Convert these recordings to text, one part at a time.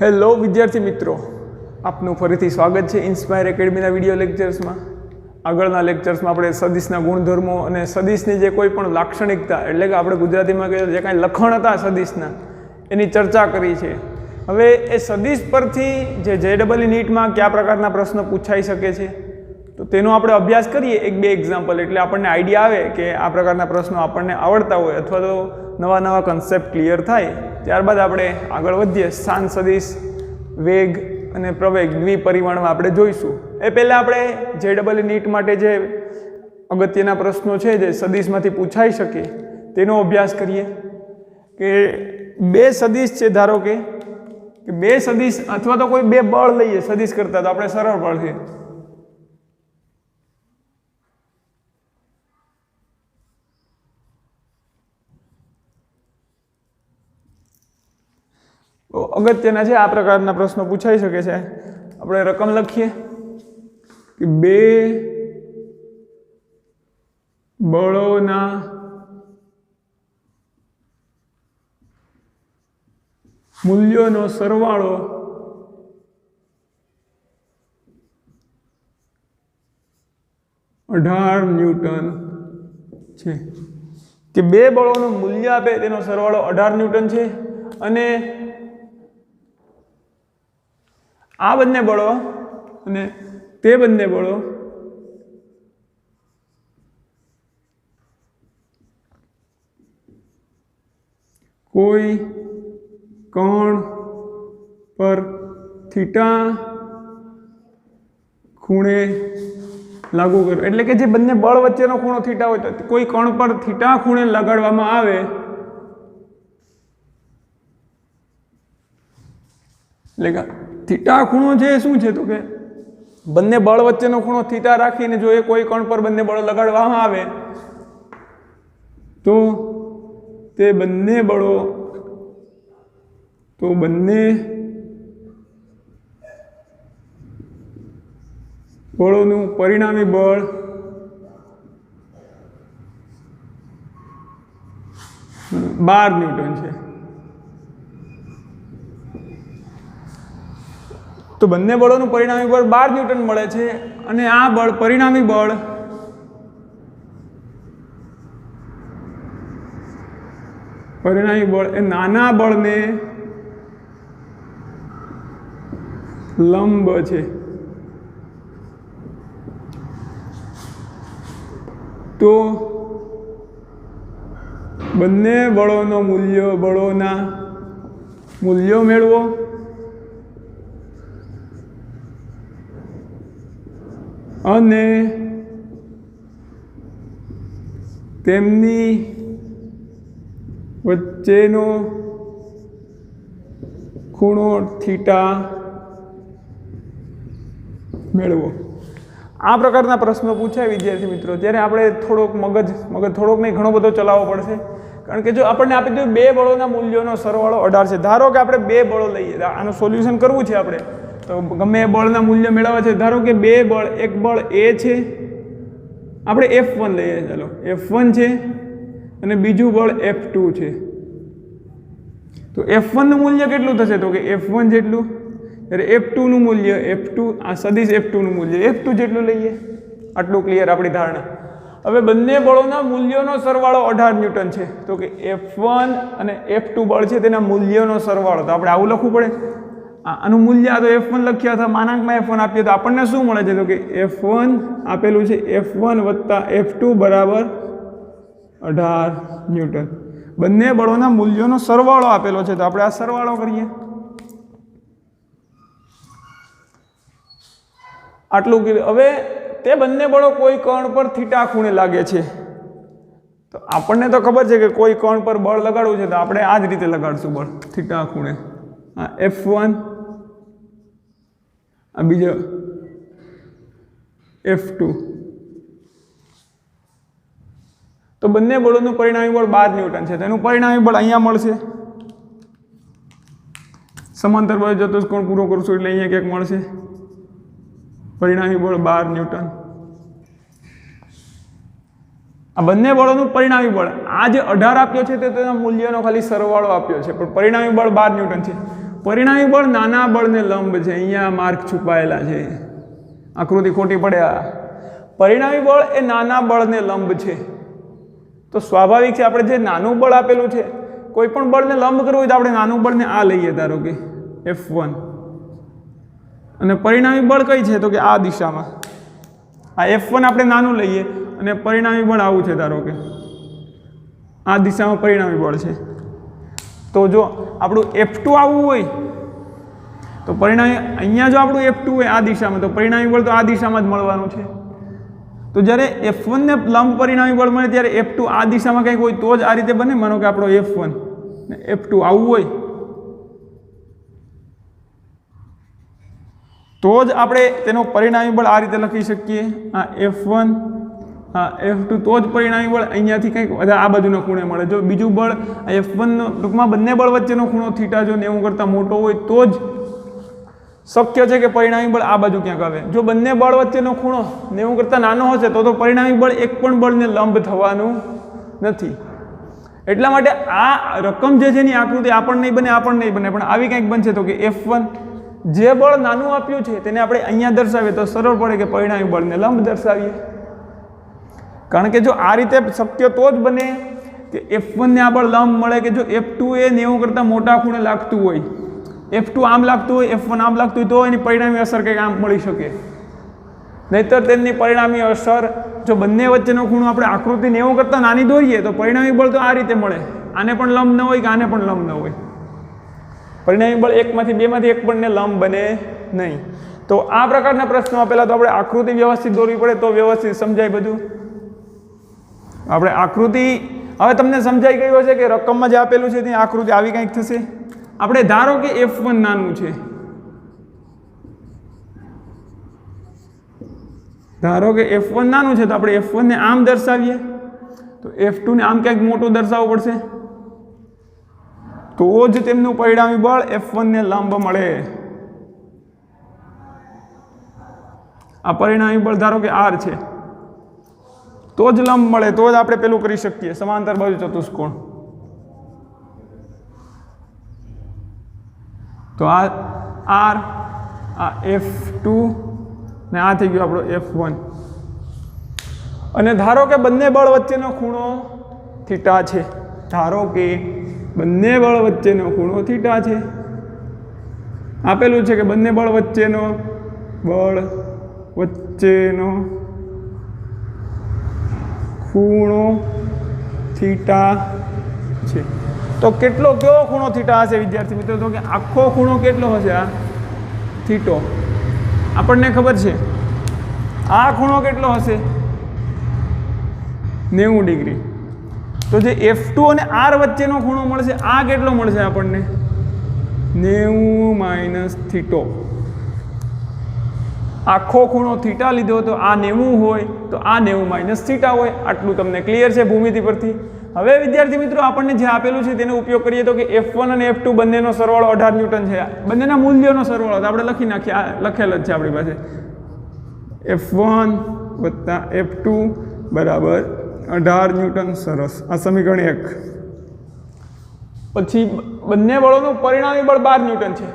Hello વિદ્યાર્થી મિત્રો, આપનું ફરીથી સ્વાગત છે ઇન્સ્પાયર એકેડમીના વિડીયો લેક્ચર્સમાં. આગળના લેક્ચર્સમાં આપણે સદિશના ગુણધર્મો અને સદિશની જે કોઈ પણ લાક્ષણિકતા એટલે કે આપણે ગુજરાતીમાં કહીએ જે કાંઈ લક્ષણ હતા સદિશના એની ચર્ચા કરી છે. હવે એ સદિશ પરથી જે JEE નીટમાં કયા પ્રકારના પ્રશ્નો પૂછાઈ શકે છે તો તેનો આપણે અભ્યાસ કરીએ એક બે એક્ઝામ્પલ, એટલે આપણને આઈડિયા આવે કે આ પ્રકારના પ્રશ્નો આપણને આવડતા હોય અથવા તો નવા નવા કન્સેપ્ટ ક્લિયર થાય. ત્યારબાદ આપણે આગળ વધીએ. સ્થાન સદિશ, વેગ અને પ્રવેગ દ્વિપરિમાણમાં આપણે જોઈશું. એ પહેલાં આપણે JEE નીટ માટે જે અગત્યના પ્રશ્નો છે જે સદિશમાંથી પૂછાઈ શકે તેનો અભ્યાસ કરીએ. કે બે સદિશ છે, ધારો કે બે સદિશ અથવા તો કોઈ બે બળ લઈએ સદિશ કરતા, તો આપણે સરળ પડશે. અગત્યના છે, આ પ્રકારના પ્રશ્નો પૂછાઈ શકે છે. આપણે રકમ લખીએ કે બે બળોના મૂલ્યોનો સરવાળો न्यूटन છે. કે બે બળોનું મૂલ્ય આપે તેનો સરવાળો 18 ન્યૂટન છે અને આ બંને બળો અને તે બંને બળો કોઈ કણ પર થીટા ખૂણે લાગુ કરો. એટલે કે જે બંને બળ વચ્ચેનો ખૂણો થીટા હોય તો કોઈ કણ પર થીટા ખૂણે લગાડવામાં આવે એટલે કે થીટા ખૂણો છે શું છે તો કે બંને બળ વચ્ચેનો ખૂણો થીટા રાખીને જો એ કોઈ કણ પર બંને બળો લગાડવામાં આવે તો તે બંને બળોનું પરિણામી બળ न्यूटन છે. તો બંને બળોનું પરિણામી બળ 12 ન્યૂટન મળે છે અને આ બળ પરિણામી બળ એ નાના બળને લંબ છે. તો બંને બળોના મૂલ્યો મેળવો અને તેમની વચ્ચેનો ખૂણો થીટા મેળવો. આ પ્રકારના પ્રશ્નો પૂછાય વિદ્યાર્થી મિત્રો ત્યારે આપણે થોડોક મગજ થોડોક નહીં ઘણો બધો ચલાવવો પડશે. કારણ કે જો આપણને આપી દઉં બે બળોના મૂલ્યોનો સરવાળો 18 છે, ધારો કે આપણે બે બળો લઈએ, આનું સોલ્યુશન કરવું છે આપણે તો ગમે એ બળના મૂલ્ય મેળવવા છે. ધારો કે બે બળ, એક બળ એ છે, આપણે F1 લઈએ, ચાલો F1 છે અને બીજું બળ F2 છે. તો F1 નું મૂલ્ય કેટલું થશે તો કે F1 જેટલું, ત્યારે F2 નું મૂલ્ય આ સદિશ F2 નું મૂલ્ય F2 જેટલું લઈએ. આટલું ક્લિયર આપણી ધારણા. હવે બંને બળોના મૂલ્યોનો સરવાળો 18 ન્યૂટન છે તો કે F1 અને F2 બળ છે તેના મૂલ્યોનો સરવાળો, તો આપણે આવું લખવું પડે. આનું મૂલ્ય આ તો F1 લખ્યા હતા, માનાંકમાં F1 આપીએ તો આપણને શું મળે છે તો કે F1 આપેલું છે F1 વત્તા F2 બરાબર 18 ન્યૂટન. બંને બળોના મૂલ્યોનો સરવાળો આપેલો છે તો આપણે આ સરવાળો કરીએ. આટલું કીધું. હવે તે બંને બળો કોઈ કણ પર થીટા ખૂણે લાગે છે તો આપણને તો ખબર છે કે કોઈ કણ પર બળ લગાડવું છે તો આપણે આ જ રીતે લગાડશું બળ થીટા ખૂણે. આ F1, આ બીજો F2. તો બંને બળોનું પરિણામી બળ 12 ન્યૂટન છે. તેનું પરિણામી બળ અહીંયા મળશે. સમાંતર બાજુ ચતુષ્કોણ પૂરો કરશું એટલે અહીંયા ક્યાંક મળશે પરિણામી બળ 12 ન્યૂટન. આ બંને બળોનું પરિણામી બળ આ જે 18 આપ્યો છે તે તેના મૂલ્યનો ખાલી સરવાળો આપ્યો છે, પણ પરિણામી બળ 12 ન્યૂટન છે. પરિણામી બળ નાના બળને લંબ છે, અહીંયા માર્ક છુપાયેલા છે, આકૃતિ ખોટી પડ્યા. પરિણામી બળ એ નાના બળને લંબ છે, તો સ્વાભાવિક છે આપણે જે નાનું બળ આપેલું છે કોઈ પણ બળને લંબ કરવું હોય તો આપણે નાનું બળને આ લઈએ, ધારો કે F1, અને પરિણામી બળ કઈ છે તો કે આ દિશામાં, આ F1 આપણે નાનું લઈએ અને પરિણામી બળ આવું છે, ધારો કે આ દિશામાં પરિણામી બળ છે. તો જો આપણું F2 આવવું હોય તો પરિણામી અહીંયા જો આપણું F2 હોય આ દિશામાં, તો પરિણામી બળ તો આ દિશામાં જ મળવાનું છે. તો જ્યારે F1 ને લંબ પરિણામી બળ મળે ત્યારે F2 આ દિશામાં કંઈક હોય તો જ આ રીતે બને. માનો કે આપણો F1 ને F2 આવવું હોય તો જ આપણે તેનો પરિણામી બળ આ રીતે લખી શકીએ, આ F1 આ F2, તો જ પરિણામી બળ અહીંયાથી કંઈક આ બાજુનો ખૂણે મળે. જો બીજું બળ F1 ટૂંકમાં બંને બળ વચ્ચેનો ખૂણો થીટા જો 90 કરતાં મોટો હોય તો જ શક્ય છે કે પરિણામી બળ આ બાજુ ક્યાંક આવે. જો બંને બળ વચ્ચેનો ખૂણો 90 કરતાં નાનો હશે તો પરિણામી બળ એક પણ બળને લંબ થવાનું નથી. એટલા માટે આ રકમ જે છે એની આકૃતિ આ પણ નહીં બને, આ પણ નહીં બને, પણ આવી કંઈક બનશે. તો કે F1 જે બળ નાનું આપ્યું છે તેને આપણે અહીંયા દર્શાવીએ તો સરળ પડે કે પરિણામી બળને લંબ દર્શાવીએ. કારણ કે જો આ રીતે શક્ય તો જ બને કે F1 ને આ બળ લંબ મળે કે જો F2 એ 90 કરતાં મોટા ખૂણે લાગતું હોય, F2 આમ લાગતું હોય, F1 આમ લાગતું હોય તો એની પરિણામી અસર કંઈક આમ મળી શકે. નહીંતર તેમની પરિણામી અસર જો બંને વચ્ચેનો ખૂણો આપણે આકૃતિ 90 કરતાં નાની દોરીએ તો પરિણામી બળ તો આ રીતે મળે, આને પણ લંબ ન હોય કે આને પણ લંબ ન હોય. પરિણામી બળ એકમાંથી બેમાંથી એક પણને લંબ બને નહીં. તો આ પ્રકારના પ્રશ્નો આપેલા તો આપણે આકૃતિ વ્યવસ્થિત દોરવી પડે તો વ્યવસ્થિત સમજાય બધું. આપણે આકૃતિ હવે તમને સમજાઈ ગયું હશે કે રકમમાં જે આપેલું છે ત્યાં આકૃતિ આવી કંઈક થશે. આપણે ધારો કે F1 નાનું છે, ધારો કે F1 નાનું છે તો આપણે F1 ને આમ દર્શાવીએ તો F2 ને આમ ક્યાંક મોટું દર્શાવવું પડશે તો જ તેમનું પરિણામી બળ F1 ને લંબ મળે. આ પરિણામી બળ ધારો કે R છે તો જ લંબ મળે, તો જ આપણે પેલું કરી શકીએ સમાંતર બાજુ ચતુષ્કોણ. તો આ R, આ F2 ને આ થઈ ગયો આપણો F1. અને ધારો કે બંને બળ વચ્ચેનો ખૂણો થીટા છે, ધારો કે બંને બળ વચ્ચેનો ખૂણો થીટા છે. આપેલું છે કે બંને બળ વચ્ચેનો ખૂણો થીટા છે. તો કેવો ખૂણો થીટા હશે વિદ્યાર્થી મિત્રો? તો કે આખો ખૂણો કેટલો હશે? આ થીટો આપણને ખબર છે. આ ખૂણો કેટલો હશે? 90 ડિગ્રી. તો જે F2 અને R વચ્ચેનો ખૂણો મળશે આ કેટલો મળશે આપણને? 90 - થીટો. આખો ખૂણો થીટા લીધો તો આ 90 હોય તો આ 90 - થીટા હોય. આટલું તમને ક્લિયર છે ભૂમિતિ પરથી? હવે વિદ્યાર્થી મિત્રો આપણને જે આપેલું છે તેનો ઉપયોગ કરીએ તો કે F1 અને F2 બંનેનો સરવાળો 18 ન્યૂટન છે. બંનેના મૂલ્યોનો સરવાળો આપણે લખી નાખીએ, આ લખેલ જ છે આપણી પાસે. F1 + F2 બરાબર 18 ન્યૂટન. સરસ. આ સમીકરણ 1. પછી બંને બળોનું પરિણામી બળ 12 ન્યૂટન છે.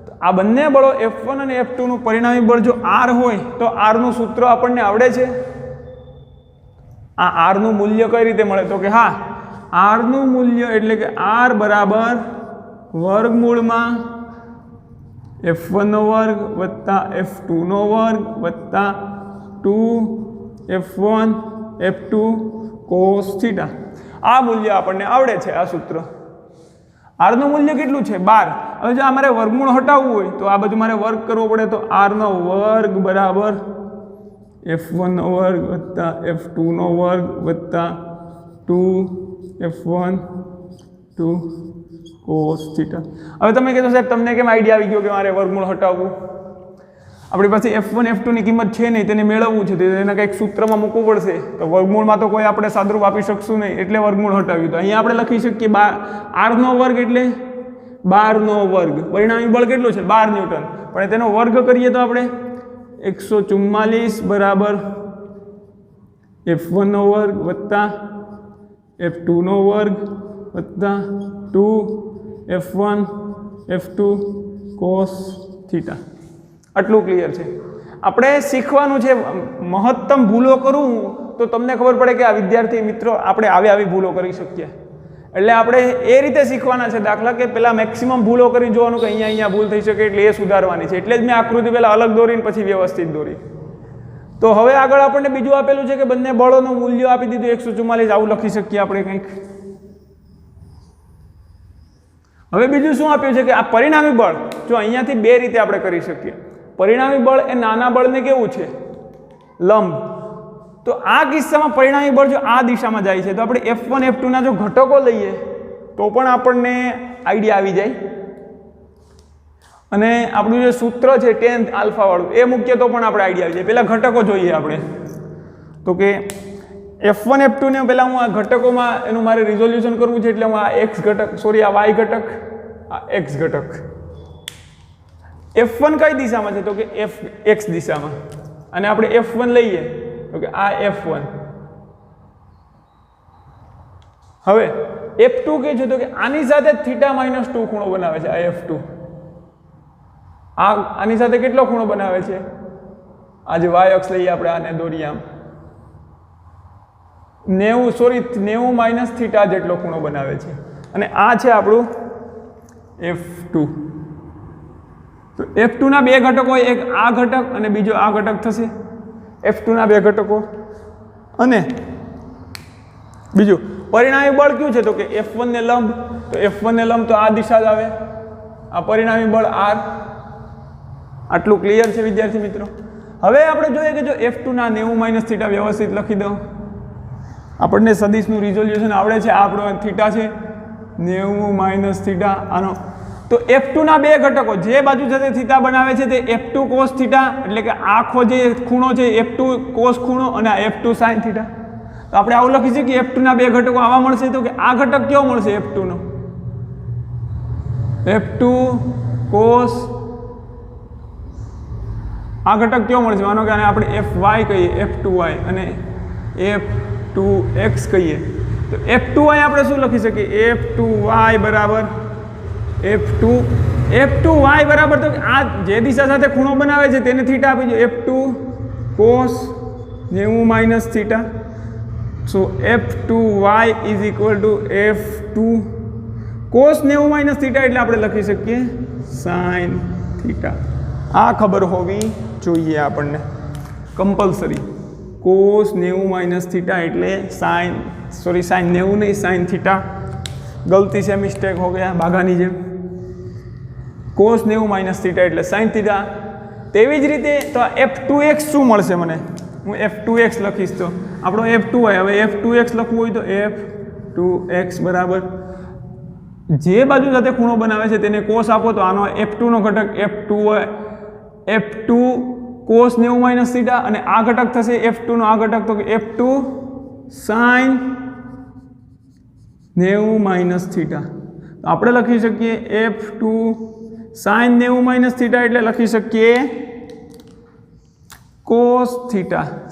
તો આ બંને બળો F1 અને F2 નું પરિણામી બળ જો R હોય તો R નું સૂત્ર આપણને આવડે છે. આ R નું મૂલ્ય કઈ રીતે મળે? તો કે હા, R નું મૂલ્ય એટલે કે R બરાબર વર્ગમૂળમાં F1² + F2² + 2F1 F2 cos θ. આ મૂલ્ય આપણને આવડે છે, આ સૂત્ર. R નું મૂલ્ય કેટલું છે? 12. હવે જો અમારે વર્ગમૂળ હટાવવું હોય તો આ બધું મારે વર્ગ કરવો પડે, તો R² બરાબર F1² + F2² + 2F1 2 cos θ. હવે તમે કહેશો સાહેબ તમને કેમ આઈડિયા આવી ગયો કે મારે વર્ગમૂળ હટાવવું? આપણી પાસે F1 F2 ની કિંમત છે નહીં, તેને મેળવવું છે તો એને કંઈક સૂત્રમાં મૂકવું પડશે. તો વર્ગમૂળમાં તો કોઈ આપણે સાદરૂપ આપી શકશું નહીં, એટલે વર્ગમૂળ હટાવ્યું. તો અહીંયા આપણે લખી શકીએ R² એટલે 12². પરિણામી બળ કેટલું છે? 12 ન્યૂટન. પણ તેનો વર્ગ કરીએ તો આપણે 144 બરાબર F1² + F2² + 2F1 F2 cos theta. આટલું ક્લિયર છે. આપણે શીખવાનું છે મહત્તમ ભૂલો કરું તો તમને ખબર પડે કે આ વિદ્યાર્થી મિત્રો આપણે આવી ભૂલો કરી શકીએ. એટલે આપણે એ રીતે શીખવાના છે દાખલા કે પહેલાં મેક્સિમમ ભૂલો કરી જોવાનું કે અહીંયા ભૂલ થઈ શકે એટલે એ સુધારવાની છે. એટલે જ મેં આકૃતિ પહેલાં અલગ દોરીને પછી વ્યવસ્થિત દોરી. તો હવે આગળ આપણને બીજું આપેલું છે કે બંને બળોનું મૂલ્ય આપી દીધું 144. આવું લખી શકીએ આપણે કંઈક. હવે બીજું શું આપ્યું છે કે આ પરિણામી બળ જો અહીંયાથી બે રીતે આપણે કરી શકીએ. પરિણામી બળ એ નાના બળને કેવું છે? લંબ. તો આ કિસ્સામાં પરિણામી બળ જો આ દિશામાં જાય છે તો આપણે F1 F2 ના જો ઘટકો લઈએ તો પણ આપણને આઈડિયા આવી જાય. અને આપણું જે સૂત્ર છે tan આલ્ફા વાળું એ મૂકીએ તો પણ આપણે આઈડિયા આવી જાય. પહેલાં ઘટકો જોઈએ આપણે. તો કે F1 F2 ને પહેલાં હું આ ઘટકોમાં એનું મારે રિઝોલ્યુશન કરવું છે એટલે હું આ x ઘટક સોરી આ y ઘટક આ x ઘટક. F1 કઈ દિશામાં છે? તો કે x દિશામાં. અને આપણે F1 લઈએ તો કે આ F1. હવે F2 કે છે તો કે આની સાથે θ-2 ખૂણો બનાવે છે. આ F2 આની સાથે કેટલો ખૂણો બનાવે છે? આ જે y અક્ષ લઈએ આપણે આને દોરીએ આમ 90 - θ જેટલો ખૂણો બનાવે છે. અને આ છે આપણું F2. તો F2 ના બે ઘટકો એક આ ઘટક અને બીજો આ ઘટક થશે. F2 ના બે ઘટકો અને બીજું પરિણામી બળ કયું છે? તો કે F1 ને લંબ. તો F1 ને લંબ તો આ દિશા જ આવે. આ પરિણામી બળ R. આટલું ક્લિયર છે વિદ્યાર્થી મિત્રો. હવે આપણે જોઈએ કે જો F2 ના 90 - θ વ્યવસ્થિત લખી દો. આપણને સદિશનું રિઝોલ્યુશન આવડે છે. આ આપણો થીટા છે 90 - θ આનો. તો F2 ના બે ઘટકો જે બાજુ સાથે થીટા બનાવે છે તે F2 cos θ એટલે કે આખો જે ખૂણો છે F2 cos ખૂણો અને આ F2 sin θ. તો આપણે આવું લખી શકીએ કે F2 ના બે ઘટકો આવા મળશે. તો કે આ ઘટક કેવો મળશે? F2 નો F2 cos. આ ઘટક કેવો મળશે? માનો કે આને આપણે Fy કહીએ F2y અને F2x કહીએ. તો F2y આપણે શું લખી શકીએ? F2y બરાબર F2y બરાબર તો આ જે દિશા સાથે ખૂણો બનાવે છે તેને θ આપી દો. F2 cos 90 - θ. So F2y is equal to F2 cos 90 - θ એટલે આપણે લખી શકીએ sin θ. આ ખબર હોવી જોઈએ આપણને કમ્પલસરી. cos 90 - θ એટલે sin 90 નહીં sin θ. ગલતી से मिस्टेक हो गया भागानी जेम. cos 90 - θ એટલે sin θ. તેવી જ રીતે તો આ F2x શું મળશે મને? હું F2x લખીશ તો આપણો F2y. હવે F2x લખવું હોય તો F2x બરાબર જે બાજુ સાથે ખૂણો બનાવે છે તેને cos આપો તો આનો F2 નો ઘટક F2 cos 90 - θ અને આ ઘટક થશે F2 નો આ ઘટક તો કે F2 sin 90 - θ. તો આપણે લખી શકીએ F2 sin 90 - θ એટલે લખી શકીએ cos θ.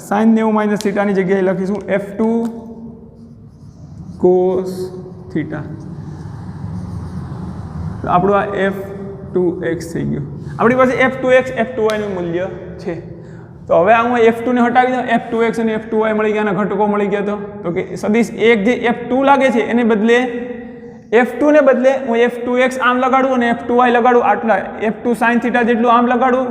sin 90 - θ ની જગ્યાએ લખીશું F2 cos θ. તો આપણું આ F2x થઈ ગયું. આપણી પાસે F2x F2y નું મૂલ્ય છે. તો હવે હું F2 ને હટાવી દઉં. F2x અને F2y મળી ગયા, ઘટકો મળી ગયા. તો કે સદિશ એક જે F2 લાગે છે એને બદલે F2 ને બદલે હું F2x આમ લગાડું અને F2y લગાડું. આટલા F2 sin θ જેટલું આમ લગાડું,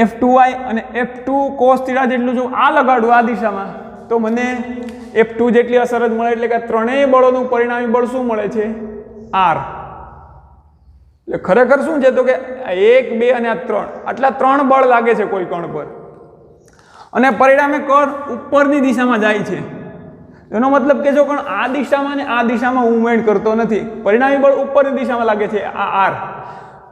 F2y અને F2 cos θ જેટલું જો આ લગાડું આ દિશામાં તો મને F2 જેટલી અસર જ મળે. એટલે કે ત્રણેય બળોનું પરિણામી બળ શું મળે છે? R. એટલે ખરેખર શું છે તો કે 1 2 અને આ 3 આટલા 3 બળ લાગે છે કોઈ કણ પર અને પરિણામે કણ ઉપરની દિશામાં જાય છે. એનો મતલબ કે જો કણ આ દિશામાં ને આ દિશામાં મૂવમેન્ટ કરતો નથી, પરિણામી બળ ઉપરની દિશામાં લાગે છે આ R.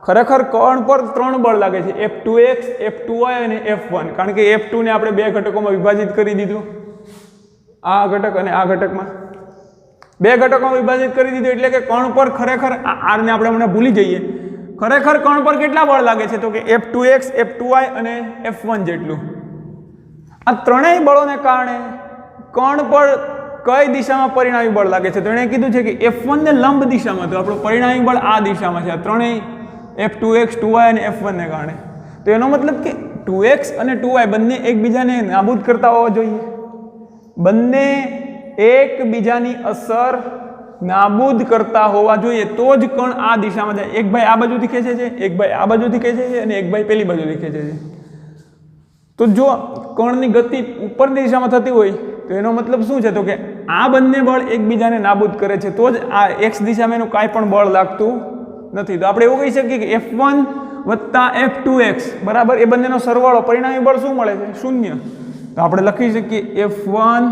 ખરેખર કણ પર 3 બળ લાગે છે F2x F2y અને F1. કારણ કે F2 ને આપણે બે ઘટકોમાં વિભાજિત કરી દીધું, આ ઘટક અને આ ઘટકમાં બે ઘટકોમાં વિભાજિત કરી દીધું. એટલે કે કણ પર ખરેખર આ R ને આપણે હમણાં ભૂલી જઈએ. ખરેખર કણ પર કેટલા બળ લાગે છે તો કે F2x F2y અને F1 જેટલું. આ ત્રણેય બળોને કારણે કણ પર કઈ દિશામાં પરિણામી બળ લાગે છે? તો એણે કીધું છે કે F1 ને લંબ દિશામાં, તો આપણું પરિણામી બળ આ દિશામાં છે, આ ત્રણેય F2x 2y અને F1 ને કારણે. તો એનો મતલબ કે 2x અને 2y બંને એકબીજાને નાબૂદ કરતા હોવા જોઈએ, બંને એકબીજાની અસર નાબૂદ કરતા હોવા જોઈએ, તો જ કણ આ દિશામાં જાય. એક ભાઈ આ બાજુથી ખેંચે છે, એક ભાઈ આ બાજુથી ખેંચે છે અને એક ભાઈ પેલી બાજુથી ખેંચે છે. તો જો કણની ગતિ ઉપરની દિશામાં થતી હોય તો એનો મતલબ શું છે? તો કે આ બંને બળ એકબીજાને નાબૂદ કરે છે, તો જ આ x દિશામાં એનું કાંઈ પણ બળ લાગતું નથી. તો આપણે એવું કહી શકીએ કે F1 વત્તા F2x બરાબર એ બંનેનો સરવાળો પરિણામી બળ શું મળે છે? 0. તો આપણે લખી શકીએ F1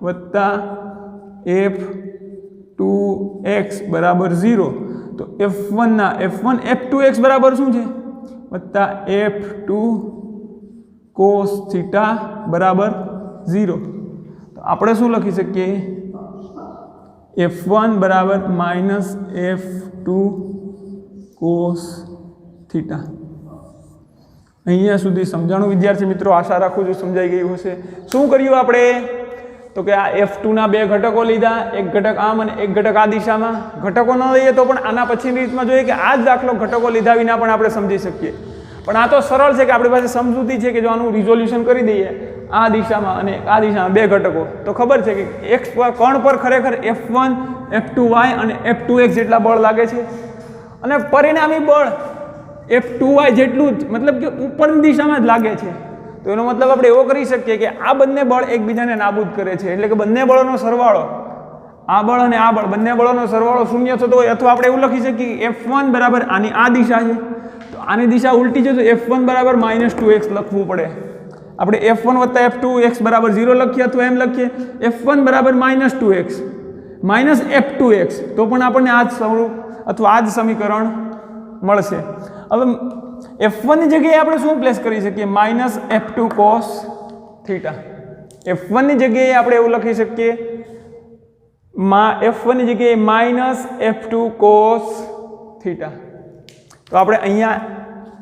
વત્તા F2x બરાબર 0. તો F1 F2x બરાબર શું છે? વત્તા F2 cos થીટા બરાબર 0. તો આપણે શું લખી શકીએ? F1 બરાબર માઇનસ F2 cos થીટા. અહીંયા સુધી સમજાણું વિદ્યાર્થી મિત્રો? આશા રાખું છું સમજાઈ ગયું હશે. શું કર્યું આપણે? તો કે આ F2 ના બે ઘટકો લીધા, એક ઘટક આમ અને એક ઘટક આ દિશામાં. ઘટકો ન લઈએ તો પણ આના પછીની રીતમાં જોઈએ કે આ જ દાખલો ઘટકો લીધા વિના પણ આપણે સમજી શકીએ. પણ આ તો સરળ છે કે આપણી પાસે સમજૂતી છે કે જો આનું રિઝોલ્યુશન કરી દઈએ આ દિશામાં અને આ દિશામાં બે ઘટકો, તો ખબર છે કે x કણ પર ખરેખર F1 F2y અને F2x જેટલા બળ લાગે છે અને પરિણામી બળ F2y જેટલું જ, મતલબ કે ઉપરની દિશામાં જ લાગે છે. તો એનો મતલબ આપણે એવો કરી શકીએ કે આ બંને બળ એકબીજાને નાબૂદ કરે છે, એટલે કે બંને બળોનો સરવાળો, આ બળ અને આ બળ બંને બળોનો સરવાળો 0 થતો હોય. અથવા આપણે એવું લખી શકીએ કે F1 બરાબર આની આ દિશા છે, તો આની દિશા ઉલટી છે, તો F1 બરાબર -2x લખવું પડે. આપણે F1 વત્તા F2x બરાબર 0 લખીએ અથવા એમ લખીએ F1 બરાબર -2x માઇનસ F2x, તો પણ આપણને આ જ સ્વરૂપ અથવા આ જ સમીકરણ મળશે. હવે F1 ની જગ્યાએ આપણે શું પ્લેસ કરી શકીએ? -F2 cos theta. F1 ની જગ્યાએ આપણે એવું લખી શકીએ F1 ની જગ્યાએ -F2 cos થીટા. તો આપણે અહીંયા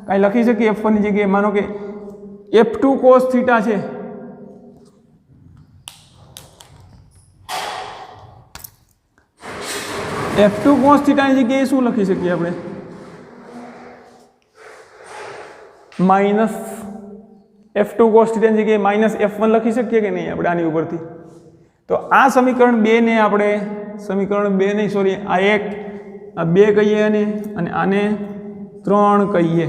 કાંઈ લખી શકીએ F1 ની જગ્યાએ? માનો કે F2 cos થીટા છે, F2 cos થીટાની જગ્યાએ શું લખી શકીએ આપણે? -F2 cos થીટાની જગ્યાએ -F1 લખી શકીએ કે નહીં આપણે આની ઉપરથી? તો આ સમીકરણ 2 ને આપણે સમીકરણ 2 નહીં, સોરી, આ 1 આ 2 કહીએ અને આને 3 કહીએ.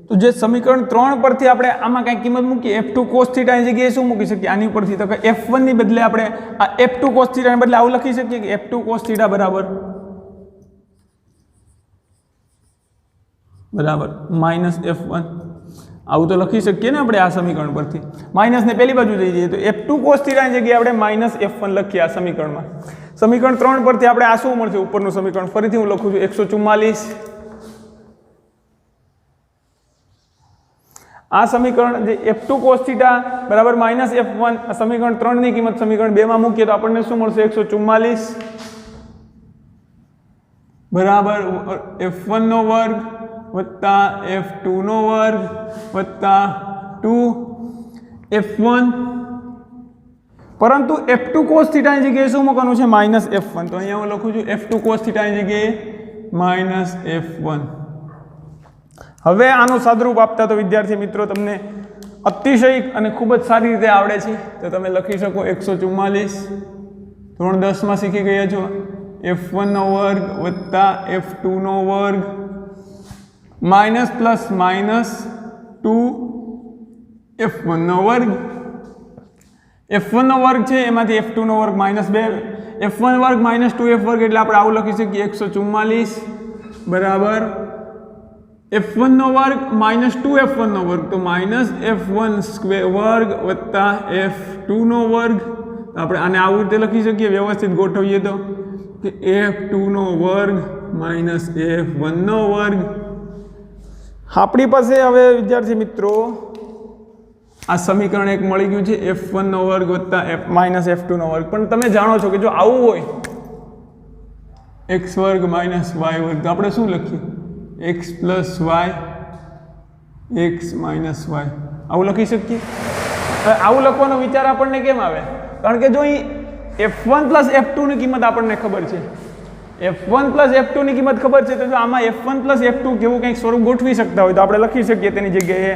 તો જે સમીકરણ 3 પરથી આપણે આમાં કઈ કિંમત મૂકીએ F2 cos થીટાની જગ્યાએ શું મૂકી શકીએ આની ઉપરથી? તો કે F1 ની બદલે આપણે આ F2 cos થીટાને બદલે આવું લખી શકીએ કે F2 cos થીટા બરાબર -F1. આવું તો લખી શકીએ ને આપણે આ સમીકરણ પરથી. માઇનસ ને પેલી બાજુ જઈ જઈએ તો F2 cos થીટાની જગ્યાએ આપણે -F1 લખીએ આ સમીકરણમાં. સમીકરણ 3 પરથી આપણે આ શું મળશે? ઉપરનું સમીકરણ ફરીથી હું લખું છું 144. આ સમીકરણ જે F2 cos થીટા બરાબર -F1, આ સમીકરણ 3 ની કિંમત સમીકરણ 2 માં મૂકીએ તો આપણને શું મળશે? 144 બરાબર F1 નો વર્ગ વત્તા F2 નો વર્ગ વત્તા 2F1. પરંતુ F2 cos થીટાની જગ્યાએ શું મૂકવાનું છે? -F1. તો અહીંયા હું લખું છું F2 cos થીટાની જગ્યાએ -F1. હવે આનું સાદરૂપ આપતા તો વિદ્યાર્થી મિત્રો તમને અતિશય અને ખૂબ જ સારી રીતે આવડે છે, તો તમે લખી શકો 144 ધોરણ 10 માં શીખી ગયા છો F1 નો વર્ગ વત્તા F2 નો વર્ગ માઇનસ પ્લસ માઇનસ 2F1 નો વર્ગ. F1 નો વર્ગ છે એમાંથી F2 નો વર્ગ -2, F1 વર્ગ -2F વર્ગ, એટલે આપણે આવું લખી શકીએ 144 બરાબર F1 નો વર્ગ -2F1 નો વર્ગ, તો -F1 વર્ગ વત્તા F2 નો વર્ગ. આપણે આને આવું રીતે લખી શકીએ, વ્યવસ્થિત ગોઠવીએ તો કે F2 નો વર્ગ -F1 નો વર્ગ. આપણી પાસે હવે વિદ્યાર્થી મિત્રો આ સમીકરણ એક મળી ગયું છે F1 નો વર્ગ વત્તા -F2 નો વર્ગ. પણ તમે જાણો છો કે જો આવું હોય x વર્ગ -y વર્ગ, તો આપણે શું લખીએ? x plus y x minus y આવું લખી શકીએ. આવું લખવાનો વિચાર આપણને કેમ આવે? કારણ કે જો અહીં F1 પ્લસ F2 ની કિંમત આપણને ખબર છે. F1 પ્લસ F2 ની કિંમત ખબર છે, તો જો આમાં F1 પ્લસ F2 કેવું કંઈક સ્વરૂપ ગોઠવી શકતા હોય તો આપણે લખી શકીએ તેની જગ્યાએ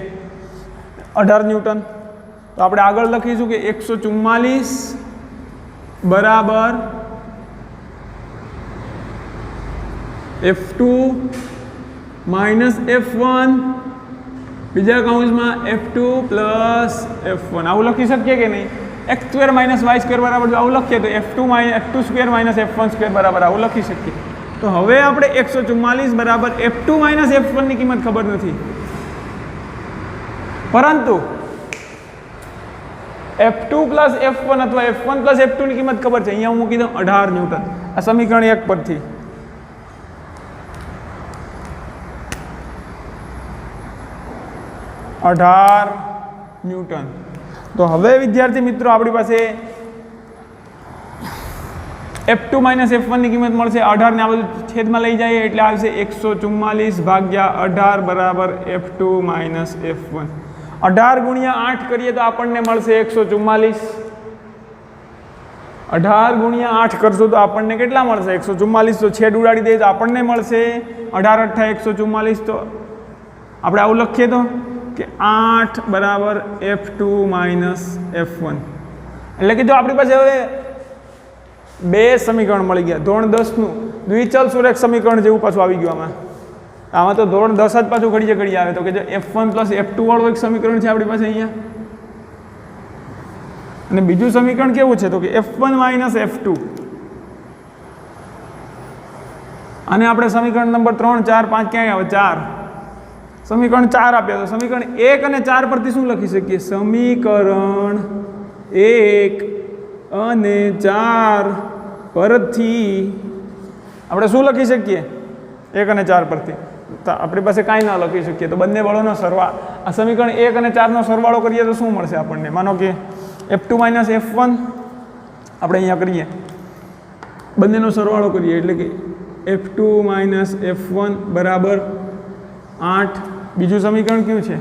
18 ન્યૂટન. તો આપણે આગળ લખીશું કે 144 બરાબર F2 માઇનસ F1 બીજા કૌંસમાં F2 પ્લસ F1 આવું લખી શકીએ કે નહીં? x² માઇનસ y² બરાબર જો આવું લખીએ તો F2² માઇનસ F1² બરાબર આવું લખી શકીએ. તો હવે આપણે 144 બરાબર F2 માઇનસ F1 ની કિંમત ખબર નથી, પરંતુ F2 પ્લસ F1 અથવા F1 પ્લસ F2 ની કિંમત ખબર છે. અહીંયા હું મૂકી દઉં 18 ન્યૂટન આ સમીકરણ 1 પરથી. ન્યૂટન. તો હવે વિદ્યાર્થી મિત્રો આપણી પાસે F2 માઇનસ F1 ની કિંમત મળશે. 18 ને આ બધું છેદમાં લઈ જઈએ એટલે આવશે 144 ભાગ્યા 18 બરાબર F2 માઇનસ F1. 18 ગુણ્યા 8 કરીએ તો આપણને મળશે 144. 18 ગુણ્યા 8 કરશું તો આપણને કેટલા મળશે? 144. તો છેદ ઉડાડી દઈએ તો આપણને મળશે 18 × 144. તો આપણે આવું લખીએ તો કે 8 બરાબર F2 માઇનસ F1. એટલે કે જો આપણી પાસે હવે બે સમીકરણ મળી ગયા. ધોરણ 10નું દ્વિચલ સુરેખ સમીકરણ જેવું પાછું આવી ગયું. આમાં તો ધોરણ 10 જ પાછું ઘડીએ ઘડીએ આવે. તો કે જો F1 પ્લસ F2 વાળું એક સમીકરણ છે આપણી પાસે અહીંયા, અને બીજું સમીકરણ કેવું છે? તો કે F1 માઇનસ F2. અને આપણે સમીકરણ નંબર 3, 4, 5 ક્યાંય આવે? 4. સમીકરણ 4 આપ્યા તો સમીકરણ 1 અને 4 પરથી શું લખી શકીએ? સમીકરણ 1 અને 4 પરથી આપણે શું લખી શકીએ? 1 અને 4 પરથી તો આપણી પાસે કાંઈ ના લખી શકીએ. તો બંને બળોનો સરવાળો, આ સમીકરણ 1 અને 4નો સરવાળો કરીએ તો શું મળશે આપણને? માનો કે F2 માઇનસ F1 આપણે અહીંયા કરીએ, બંનેનો સરવાળો કરીએ એટલે કે F2 માઇનસ F1 બરાબર 8. બીજું સમીકરણ કયું છે?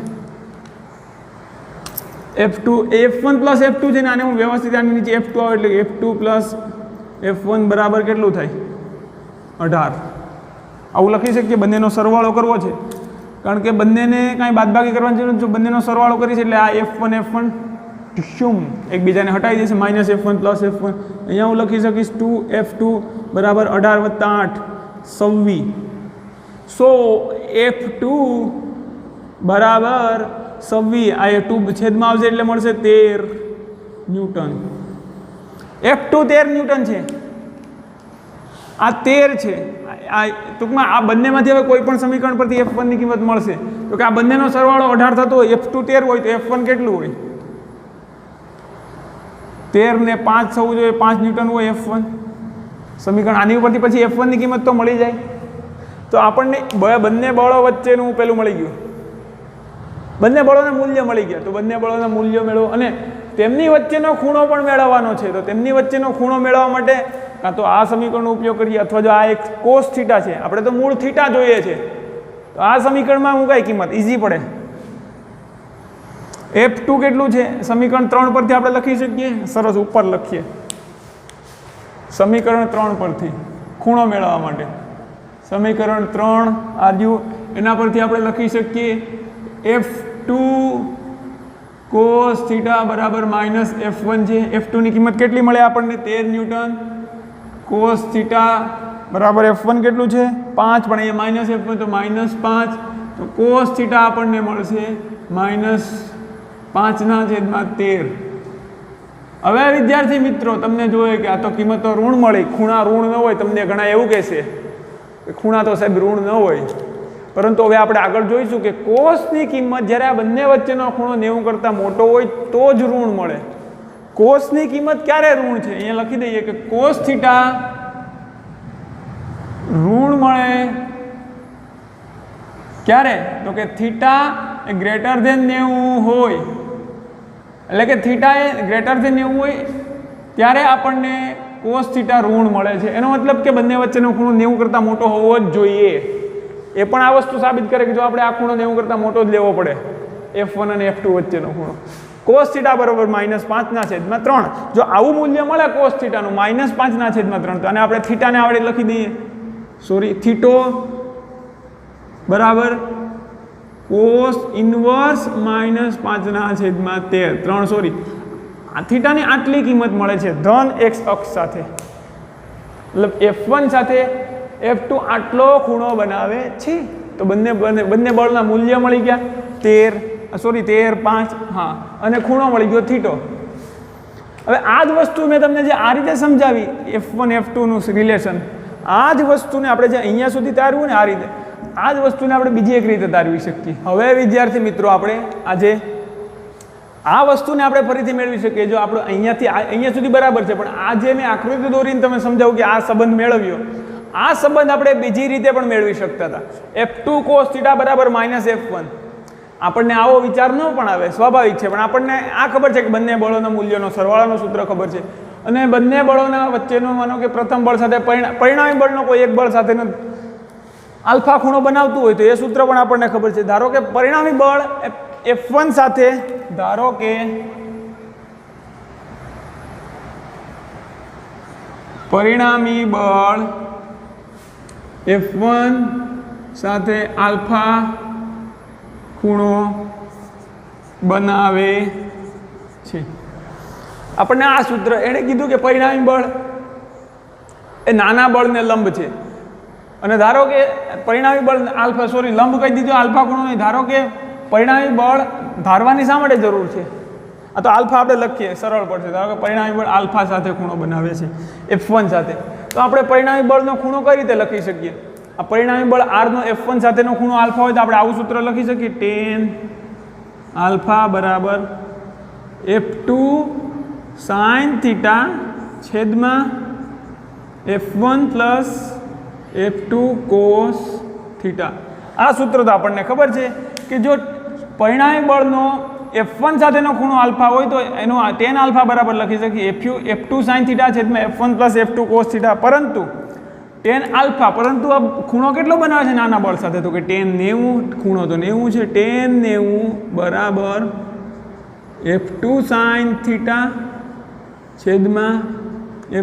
F1 પ્લસ F2 છે ને, આને હું વ્યવસ્થિત આની નીચે F2 આવે એટલે F2 પ્લસ F1 બરાબર કેટલું થાય? 18. આવું લખી શકીએ. બંનેનો સરવાળો કરવો છે કારણ કે બંનેને કાંઈ બાદબાકી કરવાની જરૂર નથી. જો બંનેનો સરવાળો કરીશ એટલે આ F1 શું એકબીજાને હટાવી દેશે. માઇનસ F1 પ્લસ F1 અહીંયા હું લખી શકીશ 2F2 બરાબર 18 વત્તા 8 26. સો F2 બરાબર 26. આ 2 છેદમાં આવશે એટલે મળશે 13 ન્યૂટન. F2 13 ન્યૂટન છે, આ 13 છે. આ ટૂંકમાં આ બંનેમાંથી હવે કોઈ પણ સમીકરણ પરથી F1 ની કિંમત મળશે તો કે આ બંનેનો સરવાળો 18 થતો હોય, F2 13 હોય તો F1 કેટલું હોય? 13 ને 5 થવું જોઈએ, 5 ન્યૂટન હોય F1 સમીકરણ. આની ઉપરથી પછી F1 ની કિંમત તો મળી જાય. તો આપણને બંને બળો વચ્ચેનું પેલું મળી ગયું, બંને બળોના મૂલ્ય મળી ગયા. તો બંને બળોના મૂલ્યો મેળવો અને તેમની વચ્ચેનો ખૂણો પણ મેળવવાનો છે. તો તેમની વચ્ચેનો ખૂણો મેળવવા માટે કાં તો આ સમીકરણનો ઉપયોગ કરીએ અથવા જો આ એક કોસ થીટા છે, આપણે તો મૂળ થીટા જોઈએ છે, તો આ સમીકરણમાં મુકાય કિંમત, ઇઝી પડે. F2 કેટલું છે? સમીકરણ 3 પરથી આપણે લખી શકીએ. સરસ, ઉપર લખીએ સમીકરણ 3 પરથી ખૂણો મેળવવા માટે. સમીકરણ 3 આર્યું એના પરથી આપણે લખી શકીએ F2 cos થીટા બરાબર માઇનસ F1 છે. F2 ની કિંમત કેટલી મળે આપણને? 13 ન્યૂટન. cos થીટા બરાબર F1 કેટલું છે? 5, પણ અહીંયા માઇનસ F1 તો -5. તો cos થીટા આપણને મળશે -5/13. હવે વિદ્યાર્થી મિત્રો તમને જોઈએ કે આ તો કિંમતો ઋણ મળી, ખૂણા ઋણ ન હોય. તમને ઘણા એવું કહેશે કે ખૂણા તો સાહેબ ઋણ ન હોય, પરંતુ હવે આપણે આગળ જોઈશું કે કોસની કિંમત જ્યારે આ બંને વચ્ચેનો ખૂણો 90 કરતાં મોટો હોય તો જ ઋણ મળે. કોસની કિંમત ક્યારે ઋણ છે? અહીંયા લખી દઈએ કે કોસ થીટા ઋણ મળે ક્યારે? તો કે થીટા એ ગ્રેટર ધેન 90 હોય, એટલે કે થીટા એ ગ્રેટર ધેન 90 હોય ત્યારે આપણને કોસ થીટા ઋણ મળે છે. એનો મતલબ કે બંને વચ્ચેનો ખૂણો 90 કરતાં મોટો હોવો જ જોઈએ. એ પણ આ વસ્તુ સાબિત કરે કે જો આપણે આ ખૂણો 90 કરતાં મોટો જ લેવો પડે F1 અને F2 વચ્ચેનો ખૂણો. કોસ થીટા બરાબર -5/3. જો આવું મૂલ્ય મળે કોસ થીટાનું -5/3, તો આને આપણે થીટાને આવડે લખી દઈએ, સોરી થીટો બરાબર કોસ ઇન્વર્સ -5/13. 3 સોરી આ થીટાની આટલી કિંમત મળે છે ધન x અક્ષ સાથે, મતલબ F1 સાથે F2 આટલો ખૂણો બનાવે છે. તો બંને બળના મૂલ્ય મળી ગયા 13, 5, હા, અને ખૂણો મળી ગયો થીટો. હવે આ જ વસ્તુ મેં તમને જે આ રીતે સમજાવી F1 F2નું રિલેશન, આ જ વસ્તુને આપણે જે અહીંયા સુધી તારવું ને આ રીતે, આ જ વસ્તુને આપણે બીજી એક રીતે તારવી શકીએ. હવે વિદ્યાર્થી મિત્રો આપણે આજે આ વસ્તુને આપણે ફરીથી મેળવી શકીએ. જો આપણે અહીંયા સુધી બરાબર છે, પણ આ જે મેં આકૃતિ દોરીને તમે સમજાવું કે આ સંબંધ મેળવ્યો, આ સંબંધ આપણે બીજી રીતે પણ મેળવી શકતા હતા. F2 cos θ બરાબર -F1. આપણને આવો વિચાર ન પણ આવે, સ્વાભાવિક છે, પણ આપણને આ ખબર છે કે બંને બળોના મૂલ્યોનો સરવાળાનું સૂત્ર ખબર છે, અને બંને બળોના વચ્ચેનો માનો કે પ્રથમ બળ સાથે પરિણામી બળનો કોઈ એક બળ સાથેનો આલ્ફા ખૂણો બનાવતું હોય તો એ સૂત્ર પણ આપણને ખબર છે. ધારો કે પરિણામી બળ F1 સાથે, ધારો કે પરિણામી બળ F1 સાથે આલ્ફા ખૂણો બનાવે છે. આપણને આ સૂત્ર એણે કીધું કે પરિણામી બળ એ નાના બળને લંબ છે, અને ધારો કે પરિણામી બળ આલ્ફા, સોરી લંબ કહી દીધો, આલ્ફા ખૂણો નહીં. ધારો કે પરિણામી બળ ધારવાની શા માટે જરૂર છે? આ તો આલ્ફા આપણે લખીએ, સરળ પડશે. ધારો કે પરિણામી બળ આલ્ફા સાથે ખૂણો બનાવે છે F1 સાથે, તો આપણે પરિણામી બળનો ખૂણો કઈ રીતે લખી શકીએ? આ પરિણામી બળ R નો F1 સાથેનો ખૂણો આલ્ફા હોય તો આપણે આવું સૂત્ર લખી શકીએ, tan આલ્ફા બરાબર F2 sin θ છેદમાં F1 પ્લસ F2 cos θ. આ સૂત્ર તો આપણને ખબર છે કે જો પરિણામી બળનો F1 સાથેનો ખૂણો આલ્ફા હોય તો એનો tan આલ્ફા બરાબર લખી શકીએ F2 sin θ છેદમાં F1 પ્લસ F2 cos θ. પરંતુ tan આલ્ફા, પરંતુ આ ખૂણો કેટલો બનાવે છે નાના બળ સાથે? તો કે tan 90, ખૂણો તો 90 છે, tan 90 બરાબર F2 sin θ છેદમાં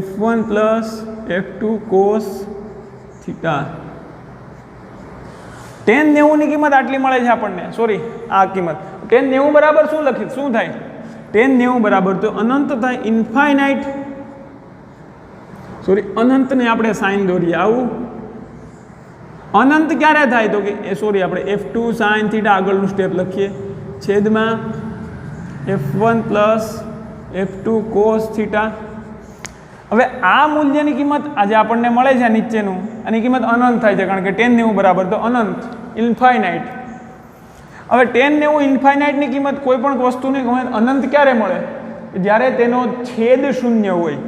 F1 plus F2 cos θ. tan 90 ની કિંમત આટલી મળે છે આપણને, સોરી આ કિંમત tan 90 બરાબર શું લખી, શું થાય? tan 90 બરાબર તો અનંત થાય, ઇન્ફાઇનાઇટ, સોરી અનંતને આપણે સાઇન દોરીએ. આવું અનંત ક્યારે થાય? તો કે સોરી આપણે F2 sin θ આગળનું સ્ટેપ લખીએ, છેદમાં F1 પ્લસ F2 cos θ. હવે આ મૂલ્યની કિંમત આજે આપણને મળે છે નીચેનું, આની કિંમત અનંત થાય છે, કારણ કે tan 90 બરાબર તો અનંત, ઇન્ફાઇનાઇટ. હવે tan 90 ઇન્ફાઇનાઇટની કિંમત કોઈ પણ વસ્તુની કિંમત અનંત ક્યારે મળે? જ્યારે તેનો છેદ શૂન્ય હોય.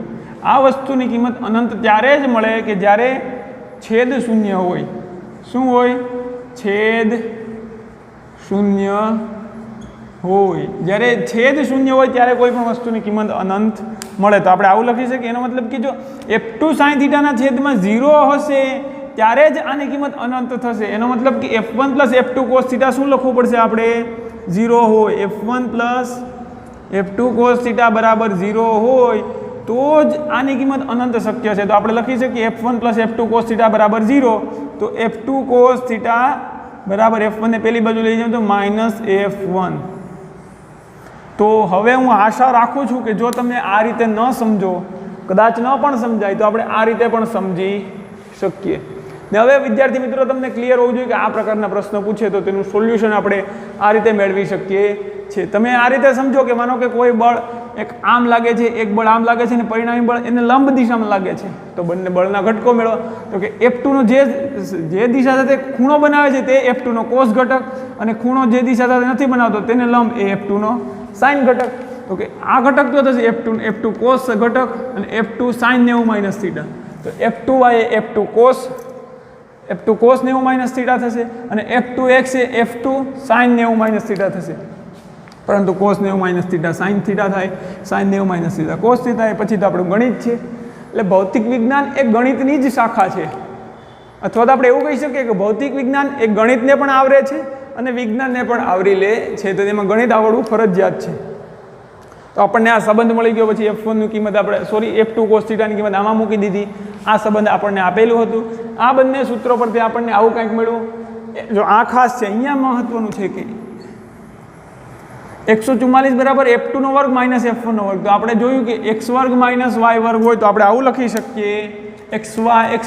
આ વસ્તુની કિંમત અનંત ત્યારે જ મળે કે જ્યારે છેદ શૂન્ય હોય. શું હોય? છેદ શૂન્ય હોય. જ્યારે છેદ શૂન્ય હોય ત્યારે કોઈ પણ વસ્તુની કિંમત અનંત મળે. તો આપણે આવું લખી શકીએ. એનો મતલબ કે જો F2 sin θ ના છેદમાં 0 હશે ત્યારે જ આની કિંમત અનંત થશે. એનો મતલબ કે F1 પ્લસ F2 cos θ શું લખવું પડશે આપણે? 0 હોય. F1 પ્લસ F2 cos θ બરાબર 0 હોય તો જ આની કિંમત અનંત શક્ય છે. તો આપણે લખી શકીએ F1 પ્લસ F2 cos θ બરાબર 0. તો F2 cos θ બરાબર F1 ને પેલી બાજુ લઈ જાઉં તો -F1. તો હવે હું આશા રાખું છું કે જો તમે આ રીતે ન સમજો, કદાચ ન પણ સમજાય, તો આપણે આ રીતે પણ સમજી શકીએ. ને હવે વિદ્યાર્થી મિત્રો તમને ક્લિયર હોવું જોઈએ કે આ પ્રકારના પ્રશ્નો પૂછે તો તેનું સોલ્યુશન આપણે આ રીતે મેળવી શકીએ છીએ. તમે આ રીતે સમજો કે માનો કે કોઈ બળ એક આમ લાગે છે, એક બળ આમ લાગે છે, અને પરિણામી બળ એને લંબ દિશામાં લાગે છે. તો બંને બળના ઘટકો મેળવો. તો કે F2 નો જે દિશા સાથે ખૂણો બનાવે છે તે F2 નો કોસ ઘટક, અને ખૂણો જે દિશા સાથે નથી બનાવતો તેને લંબ એ F2 નો સાઇન ઘટક. તો કે આ ઘટક તો થશે F2 cos ઘટક અને F2 sin 90 - θ. તો F2y એ F2 cos 90 - θ થશે, અને F2x એ F2 sin 90 - θ થશે. પરંતુ cos 90 - θ sin θ થાય, sin 90 - θ cos θ થાય. પછી તો આપણું ગણિત છે. એટલે ભૌતિક વિજ્ઞાન એક ગણિતની જ શાખા છે, અથવા તો આપણે એવું કહી શકીએ કે ભૌતિક વિજ્ઞાન એક ગણિતને પણ આવરે છે અને વિજ્ઞાનને પણ આવરી લે છે. તો તેમાં ગણિત આવડવું ફરજિયાત છે. તો આપણને આ સંબંધ મળી ગયો. પછી F1 ની કિંમત આપણે F2 cos θ ની કિંમત આમાં મૂકી દીધી. આ સંબંધ આપણને આપેલું હતું. આ બંને સૂત્રો પરથી આપણને આવું કંઈક મળ્યું. જો આ ખાસ છે, અહીંયા મહત્વનું છે કે 144 બરાબર F2 નો વર્ગ માઇનસ F1 નો વર્ગ. તો આપણે જોયું કે x વર્ગ માઇનસ y વર્ગ હોય તો આપણે આવું લખી શકીએ x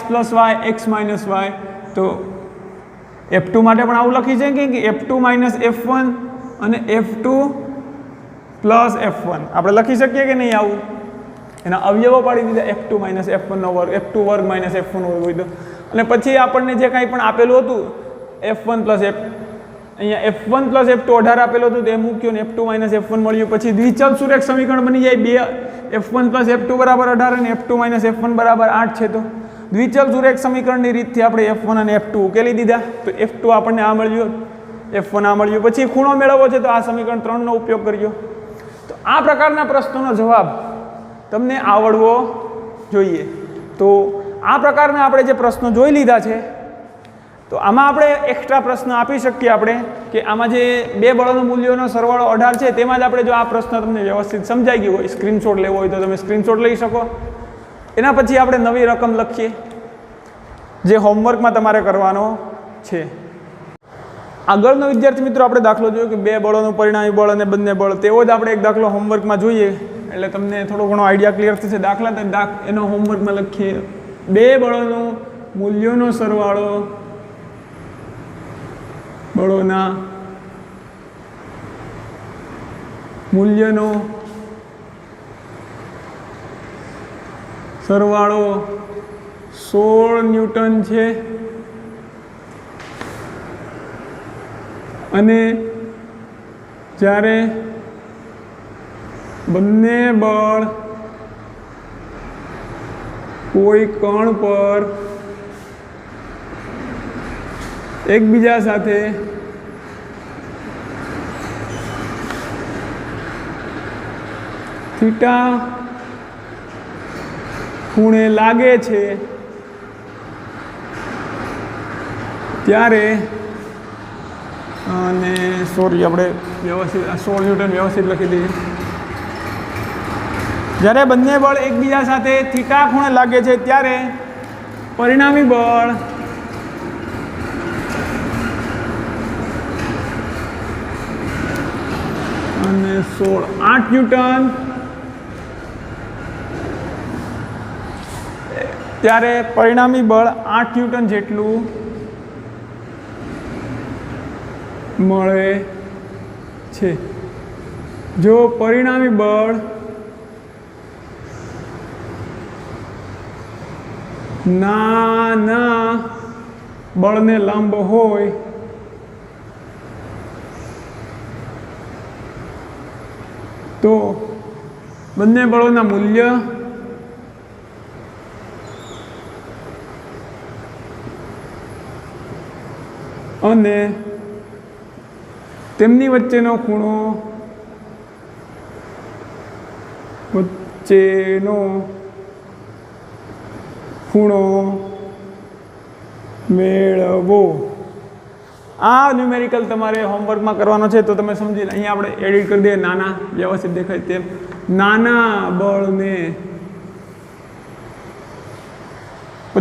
plus y x minus y. તો F2 માટે પણ આવું લખી શકીએ કે F2 માઇનસ F1 અને F2 પ્લસ F1 આપણે લખી શકીએ કે નહીં? આવું એના અવયવો પાડી દીધા F2 માઇનસ F1 નો વર્ગ, F2 વર્ગ માઇનસ F1 વર્ગ હોય તો. અને પછી આપણને જે કાંઈ પણ આપેલું હતું F1 પ્લસ અહીંયા F1 પ્લસ F2 18 આપેલું હતું તે મૂક્યું ને F2 માઇનસ F1 મળ્યું. પછી દ્વિચલ સુરેખ સમીકરણ બની જાય. બે F1 પ્લસ F2 બરાબર 18 અને F2 માઇનસ F1 બરાબર 8 છે. તો દ્વિચલ સુરેખ સમીકરણની રીતથી આપણે F1 અને F2 ઉકેલી દીધા. તો F2 આપણને આ મળ્યું, F1 આ મળ્યું. પછી ખૂણો મેળવવો છે તો આ સમીકરણ 3 નો ઉપયોગ કર્યો. તો આ પ્રકારના પ્રશ્નોનો જવાબ તમને આવડવો જોઈએ. તો આ પ્રકારના આપણે જે પ્રશ્નો જોઈ લીધા છે, તો આમાં આપણે એક્સ્ટ્રા પ્રશ્ન આપી શકીએ આપણે કે આમાં જે બે બળોના મૂલ્યોનો સરવાળો 18 છે તેમાં જ આપણે જો આ પ્રશ્ન તમને વ્યવસ્થિત સમજાઈ ગયો હોય, સ્ક્રીનશોટ લેવો હોય તો તમે સ્ક્રીનશોટ લઈ શકો. એના પછી આપણે નવી રકમ લખીએ જે હોમવર્કમાં તમારે કરવાનો છે. આગળનો વિદ્યાર્થી મિત્રો આપણે દાખલો જોયો કે બે બળોનું પરિણામી બળ અને બંને બળ, તેવો જ આપણે એક દાખલો હોમવર્કમાં જોઈએ એટલે તમને થોડો ઘણો આઈડિયા ક્લિયર થશે. દાખલા તો એનો હોમવર્કમાં લખીએ બે બળોનો મૂલ્યોનો સરવાળો બળોના મૂલ્યનો સરવાળો 16 ન્યૂટન છે અને જ્યારે બંને બળ કોઈ કણ પર એકબીજા સાથે થીટા ખૂણે લાગે છે ત્યારે, અને સોરી આપણે વ્યવસ્થિત 16 ન્યૂટન વ્યવસ્થિત લખી દઈએ. જ્યારે બંને બળ એકબીજા સાથે થીટા ખૂણે લાગે છે ત્યારે પરિણામી બળ અને 8 ન્યૂટન, ત્યારે પરિણામી બળ 8 ન્યૂટન જેટલું મળે છે. જો પરિણામી બળ નાના બળને લંબ હોય તો બંને બળોના મૂલ્ય અને તેમની વચ્ચેનો ખૂણો મેળવો. આ ન્યુમેરિકલ તમારે હોમવર્કમાં કરવાનો છે તો તમે સમજી લો. અહીંયા આપણે એડિટ કરી દઈએ નાના, વ્યવસ્થિત દેખાય તેમ. નાના બળને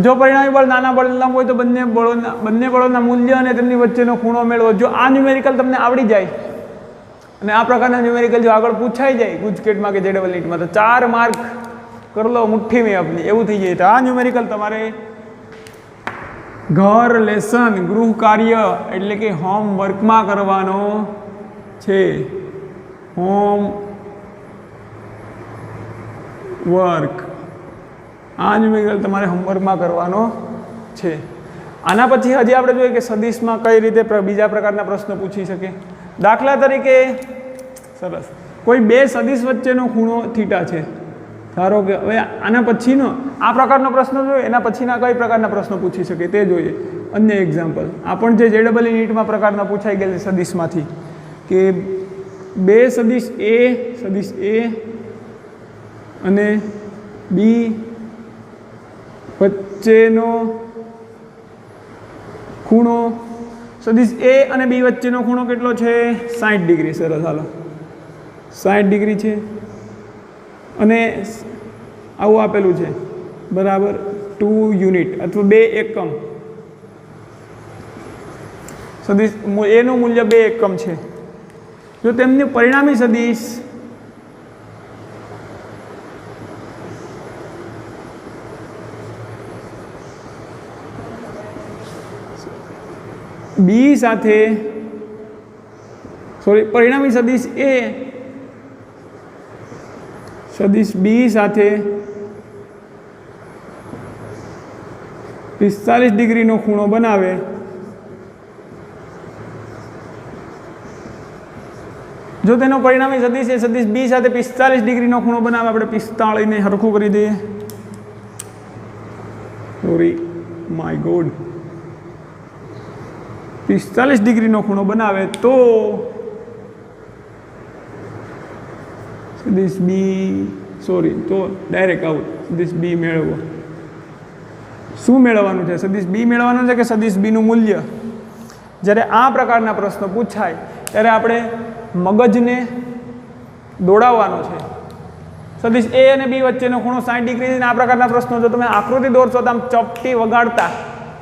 જો પરિણામી બળ નાના બળ લંબ હોય તો બંને બળોના મૂલ્ય અને તેમની વચ્ચેનો ખૂણો મેળવો. જો આ ન્યુમેરિકલ તમને આવડી જાય અને આ પ્રકારના ન્યુમેરિકલ જો આગળ પૂછાઈ જાય ગુજકેટમાં કે જેડબલ નીટમાં તો 4 માર્ક કર લો મુઠ્ઠી મેં આપની, એવું થઈ જાય. તો આ ન્યુમેરિકલ તમારે ઘર લેસન ગૃહ કાર્ય એટલે કે હોમવર્કમાં કરવાનો છે. હોમવર્ક આ ન્યુમેરિકલ તમારે હોમવર્કમાં કરવાનો છે. આના પછી હજી આપણે જોઈએ કે સદિશમાં કઈ રીતે બીજા પ્રકારના પ્રશ્નો પૂછી શકે. દાખલા તરીકે સરસ કોઈ બે સદિશ વચ્ચેનો ખૂણો થીટા છે. ધારો કે હવે આના પછીનો આ પ્રકારનો પ્રશ્ન જોઈએ, એના પછીના કઈ પ્રકારના પ્રશ્નો પૂછી શકે તે જોઈએ. અન્ય એક્ઝામ્પલ આ પણ જે જેડબલ નીટમાં પ્રકારના પૂછાઈ ગયેલ સદિશમાંથી કે બે સદિશ એ અને બી વચ્ચેનો ખૂણો, સદિશ એ અને બી વચ્ચેનો ખૂણો કેટલો છે? 60 ડિગ્રી. સરસ, હાલો 60 ડિગ્રી છે. અને આવું આપેલું છે બરાબર 2 યુનિટ અથવા 2 એકમ સદિશ એનું મૂલ્ય 2 એકમ છે. જો તેમની પરિણામી સદિશ બી સાથે પરિણામી સદિશ એ સદિશ બી સાથે 45 ડિગ્રીનો ખૂણો બનાવે જો તેનો પરિણામી સદિશ એ સદિશ બી સાથે 45 ડિગ્રીનો ખૂણો બનાવે આપણે 45 ને સરખું કરી દઈએ માય ગોડ 45 ડિગ્રીનો ખૂણો બનાવે તો સદિશ બી તો ડાયરેક્ટ આવું સદિશ બી મેળવો. શું મેળવવાનું છે? સદિશ બી મેળવવાનું છે કે સદિશ બીનું મૂલ્ય. જ્યારે આ પ્રકારના પ્રશ્નો પૂછાય ત્યારે આપણે મગજને દોડાવવાનો છે. સદિશ એ અને બી વચ્ચેનો ખૂણો 60 ડિગ્રી છે. આ પ્રકારના પ્રશ્નો જો તમે આકૃતિ દોરશો તો આમ ચપટી વગાડતા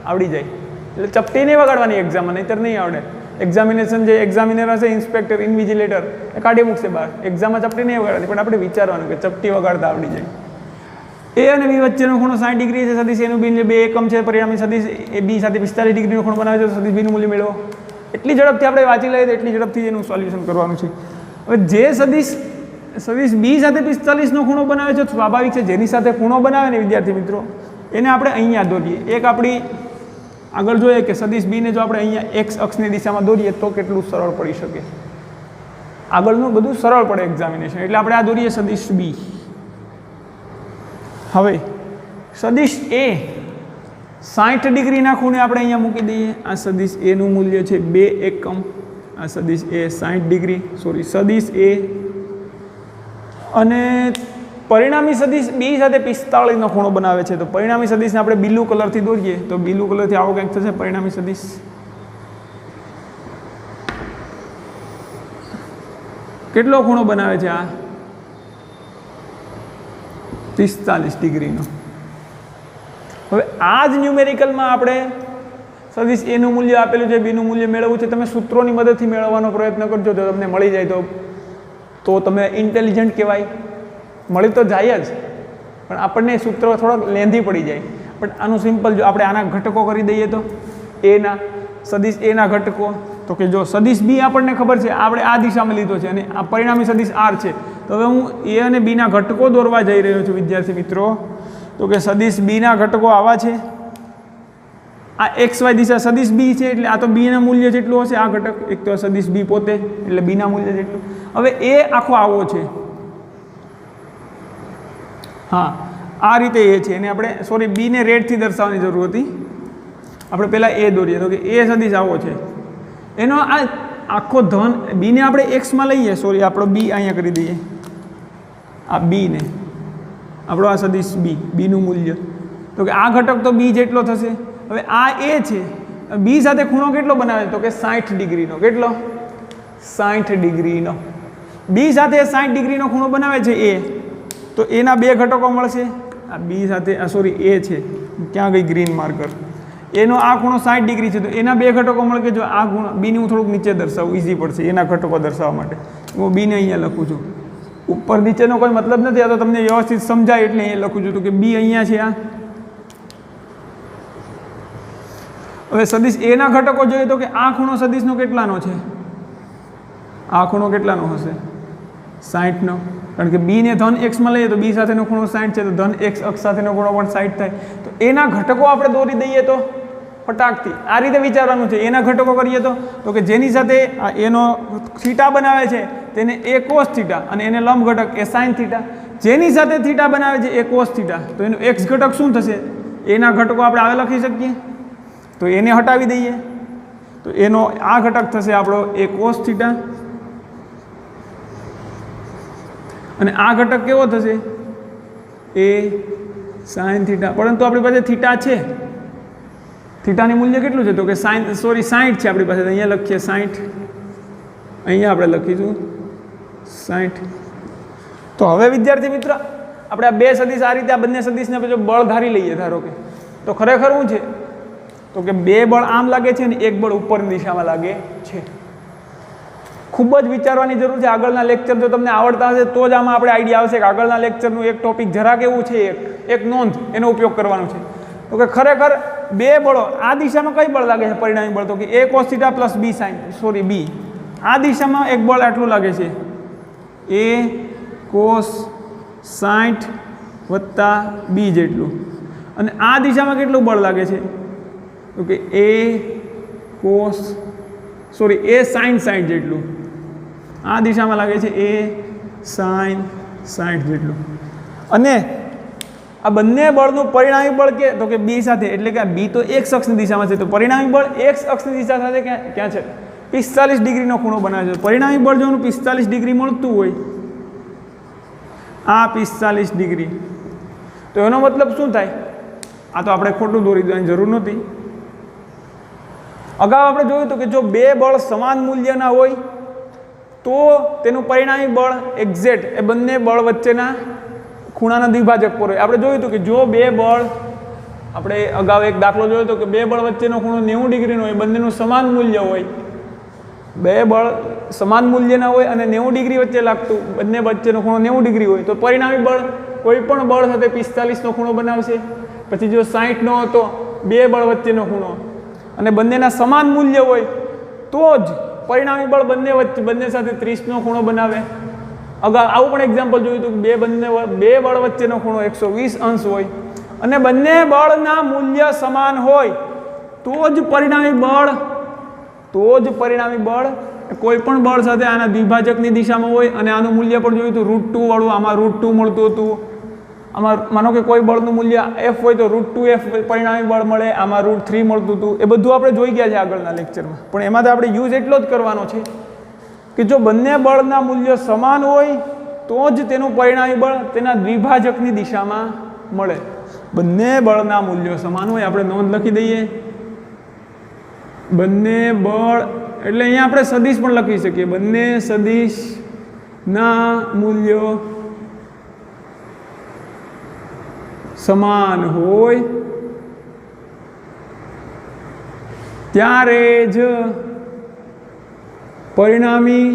આવડી જાય. એટલે ચપટી નહીં વગાડવાની એક્ઝામમાં, નહીંતર નહીં આવડે. એક્ઝામિનેશન જે એક્ઝામિનર હશે, ઇન્સ્પેક્ટર, ઇન્વિજિલેટર, એ કાઢી મૂકશે બહાર. એક્ઝામમાં ચપટી નહીં વગાડવાની, પણ આપણે વિચારવાનું કે ચપટી વગાડતા આવડી જાય. એ અને બી વચ્ચેનો ખૂણો 60 ડિગ્રી છે. સદિશ એનું બી 2 એકમ છે. પરિણામી સદિશ એ બી સાથે 45 ડિગ્રીનો ખૂણો બનાવે છે. સદિશ બીનું મૂલ્ય મેળવો. એટલી ઝડપથી આપણે વાંચી લઈએ તો એટલી ઝડપથી એનું સોલ્યુશન કરવાનું છે. હવે જે સદિશ બી સાથે 45નો ખૂણો બનાવે છે, સ્વાભાવિક છે જેની સાથે ખૂણો બનાવે ને વિદ્યાર્થી મિત્રો એને આપણે અહીંયા દોરીએ. એક આપણી આગળ જોઈએ કે સદિશ બીને જો આપણે અહીંયા એક્સ અક્ષની દિશામાં દોરીએ તો કેટલું સરળ પડી શકે. આગળનું બધું સરળ પડે એક્ઝામિનેશન. એટલે આપણે આ દોરીએ સદિશ બી. હવે સદિશ એ 60 ડિગ્રીના ખૂણે આપણે અહીંયા મૂકી દઈએ. આ સદિશ એનું મૂલ્ય છે 2 એકમ. આ સદિશ એ 60 ડિગ્રી સદિશ એ અને પરિણામી સદિશ બી સાથે 45નો ખૂણો બનાવે છે. તો પરિણામી સદિશને આપણે બ્લુ કલરથી દોરીએ તો બ્લુ કલરથી આવો કંઈક થશે. પરિણામી સદિશ કેટલો ખૂણો બનાવે છે? આ 45 ડિગ્રીનો. હવે આ જ ન્યુમેરિકલમાં આપણે સદિશ એનું મૂલ્ય આપેલું છે, બીનું મૂલ્ય મેળવવું છે. તમે સૂત્રોની મદદથી મેળવવાનો પ્રયત્ન કરજો. જો તમને મળી જાય તો તમે ઇન્ટેલિજન્ટ કહેવાય. મળી તો જાય જ, પણ આપણને સૂત્રો થોડોક લેન્ધી પડી જાય. પણ આનું સિમ્પલ જો આપણે આના ઘટકો કરી દઈએ તો એના સદિશ એના ઘટકો તો કે જો સદિશ બી આપણને ખબર છે, આપણે આ દિશામાં લીધો છે અને આ પરિણામી સદિશ આર છે. તો હવે હું એ અને બીના ઘટકો દોરવા જઈ રહ્યો છું વિદ્યાર્થી મિત્રો. તો કે સદિશ બીના ઘટકો આવા છે. આ એક્સ વાય દિશા સદિશ બી છે એટલે આ તો બીના મૂલ્ય જેટલું હશે. આ ઘટક એક તો સદિશ બી પોતે એટલે બીના મૂલ્ય જેટલું. હવે એ આખો આવો છે. હા, આ રીતે એ છે. એને આપણે બીને રેડથી દર્શાવવાની જરૂર હતી. આપણે પહેલાં એ દોરીએ તો કે એ સદિશ આવો છે. એનો આ આખો ધન બીને આપણે એક્સમાં લઈએ. આપણો બી અહીંયા કરી દઈએ. આ બીને આપણો આ સદિશ બીનું મૂલ્ય તો કે આ ઘટક તો બી જેટલો થશે. હવે આ એ છે. બી સાથે ખૂણો કેટલો બનાવે તો કે 60 ડિગ્રીનો. કેટલો? 60 ડિગ્રીનો. બી સાથે 60 ડિગ્રીનો ખૂણો બનાવે છે એ. તો એના 2 ઘટકો મળશે. આ બી સાથે એ છે. ક્યાં ગઈ ગ્રીન માર્કર? એનો આ ખૂણો 60 ડિગ્રી છે તો એના 2 ઘટકો મળે કે જો આ ખૂણો બીને હું થોડુંક નીચે દર્શાવું, ઇઝી પડશે એના ઘટકો દર્શાવવા માટે. હું બીને અહીંયા લખું છું. ઉપર નીચેનો કોઈ મતલબ નથી. આ તો તમને વ્યવસ્થિત સમજાય એટલે અહીંયા લખું છું. તો કે બી અહીંયા છે. આ હવે સદિશ એના ઘટકો જોઈએ તો કે આ ખૂણો સદિશનો કેટલાનો છે? આ ખૂણો કેટલાનો હશે? 60નો. કારણ કે બીને ધન એક્સમાં લઈએ તો બી સાથેનો ખૂણો 60 છે તો ધન એક્સ અક્ષ સાથેનો ખૂણો પણ 60 થાય. તો એના ઘટકો આપણે દોરી દઈએ તો ફટાકથી આ રીતે વિચારવાનું છે. એના ઘટકો કરીએ તો કે જેની સાથે એનો થીટા બનાવે છે તેને એ કોસ થીટા અને એને લંબ ઘટક એ સાઇન થીટા. જેની સાથે થીટા બનાવે છે એ કોસ થીટા. તો એનો એક્સ ઘટક શું થશે? એના ઘટકો આપણે આવે લખી શકીએ તો એને હટાવી દઈએ તો એનો આ ઘટક થશે આપણો એ કોસ થીટા અને આ ઘટક કેવો થશે? એ સાઇન થીટા. પરંતુ આપણી પાસે થીટા છે. થીટાની મૂલ્ય કેટલું છે તો કે 60 છે આપણી પાસે. અહીંયા લખીએ 60. અહીંયા આપણે લખીશું 60. તો હવે વિદ્યાર્થી મિત્ર આપણે આ બે સદિશ આ રીતે આ બંને સદિશને જો બળ ધારી લઈએ ધારો કે, તો ખરેખર શું છે તો કે બે બળ આમ લાગે છે ને એક બળ ઉપરની દિશામાં લાગે છે. ખૂબ જ વિચારવાની જરૂર છે. આગળના લેક્ચર જો તમને આવડતા હશે તો જ આમાં આપણે આઈડિયા આવશે કે આગળના લેક્ચરનું એક ટોપિક જરાક એવું છે, એક નોંધ એનો ઉપયોગ કરવાનો છે. તો કે ખરેખર બે બળો આ દિશામાં કઈ બળ લાગે છે પરિણામી બળ, તો કે a cos θ plus b sin b. આ દિશામાં એક બળ આટલું લાગે છે a cos 60 વત્તા b જેટલું, અને આ દિશામાં કેટલું બળ લાગે છે તો કે a sin 60 જેટલું. આ દિશામાં લાગે છે a sin 60 જેટલું. અને આ બંને બળનું પરિણામી બળ કે તો કે b સાથે, એટલે કે આ b તો x અક્ષની દિશામાં છે, તો પરિણામી બળ x અક્ષની દિશા સાથે ક્યાં છે 45 ડિગ્રીનો ખૂણો બનાવે છે. પરિણામી બળ જો 45 ડિગ્રી મળતું હોય, આ 45 ડિગ્રી, તો એનો મતલબ શું થાય? આ તો આપણે ખોટું દોરી દેવાની જરૂર નહોતી. અગાઉ આપણે જોયું હતું કે જો બે બળ સમાન મૂલ્યના હોય તો તેનું પરિણામી બળ એક્ઝેક્ટ એ બંને બળ વચ્ચેના ખૂણાના દ્વિભાજક પર હોય. આપણે જોયું હતું કે જો બે બળ, આપણે અગાઉ એક દાખલો જોયો હતો કે બે બળ વચ્ચેનો ખૂણો 90 ડિગ્રીનો હોય, બંનેનું સમાન મૂલ્ય હોય, બે બળ સમાન મૂલ્યના હોય અને 90 ડિગ્રી વચ્ચે લાગતું, બંને વચ્ચેનો ખૂણો 90 ડિગ્રી હોય, તો પરિણામી બળ કોઈ પણ બળ સાથે 45નો ખૂણો બનાવશે. પછી જો 60નો હતો બે બળ વચ્ચેનો ખૂણો અને બંનેના સમાન મૂલ્ય હોય તો જ પરિણામી બળ બંને સાથે 30નો ખૂણો બનાવે. અગાઉ આવું પણ એક્ઝામ્પલ જોયું હતું કે બે બળ વચ્ચેનો ખૂણો 120 અંશ હોય અને બંને બળના મૂલ્ય સમાન હોય તો જ પરિણામી બળ કોઈ પણ બળ સાથે આના દ્વિભાજકની દિશામાં હોય. અને આનું મૂલ્ય પણ જોયું હતું √2 વાળું, આમાં √2 મળતું હતું. આમાં માનો કે કોઈ બળનું મૂલ્ય f હોય તો √2f પરિણામી બળ મળે, આમાં √3 મળતું હતું. એ બધું આપણે જોઈ ગયા છે આગળના લેક્ચરમાં, પણ એમાં તો આપણે યુઝ એટલો જ કરવાનો છે કે જો બંને બળના મૂલ્યો સમાન હોય તો જ તેનું પરિણામી બળ તેના દ્વિભાજકની દિશામાં મળે. બંને બળના મૂલ્યો સમાન હોય, આપણે નોંધ લખી દઈએ. બંને બળ એટલે અહીંયા આપણે સદિશ પણ લખી શકીએ. બંને સદિશના મૂલ્યો સમાન હોય ત્યારે જ પરિણામી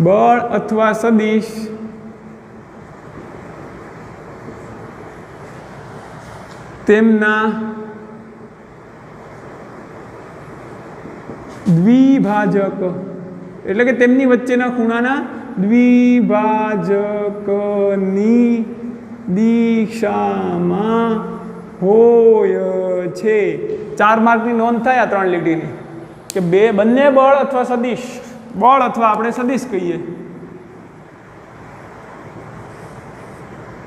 બળ અથવા સદિશ તેમના દ્વિભાજક એટલે કે તેમની વચ્ચેના ખૂણાના દ્વિભાજકની દિશામાં હોય છે. 4 માર્કની નોંધ થાય આ 3 લીટીની કે બંને બળ અથવા સદિશ, બળ અથવા આપણે સદિશ કહીએ,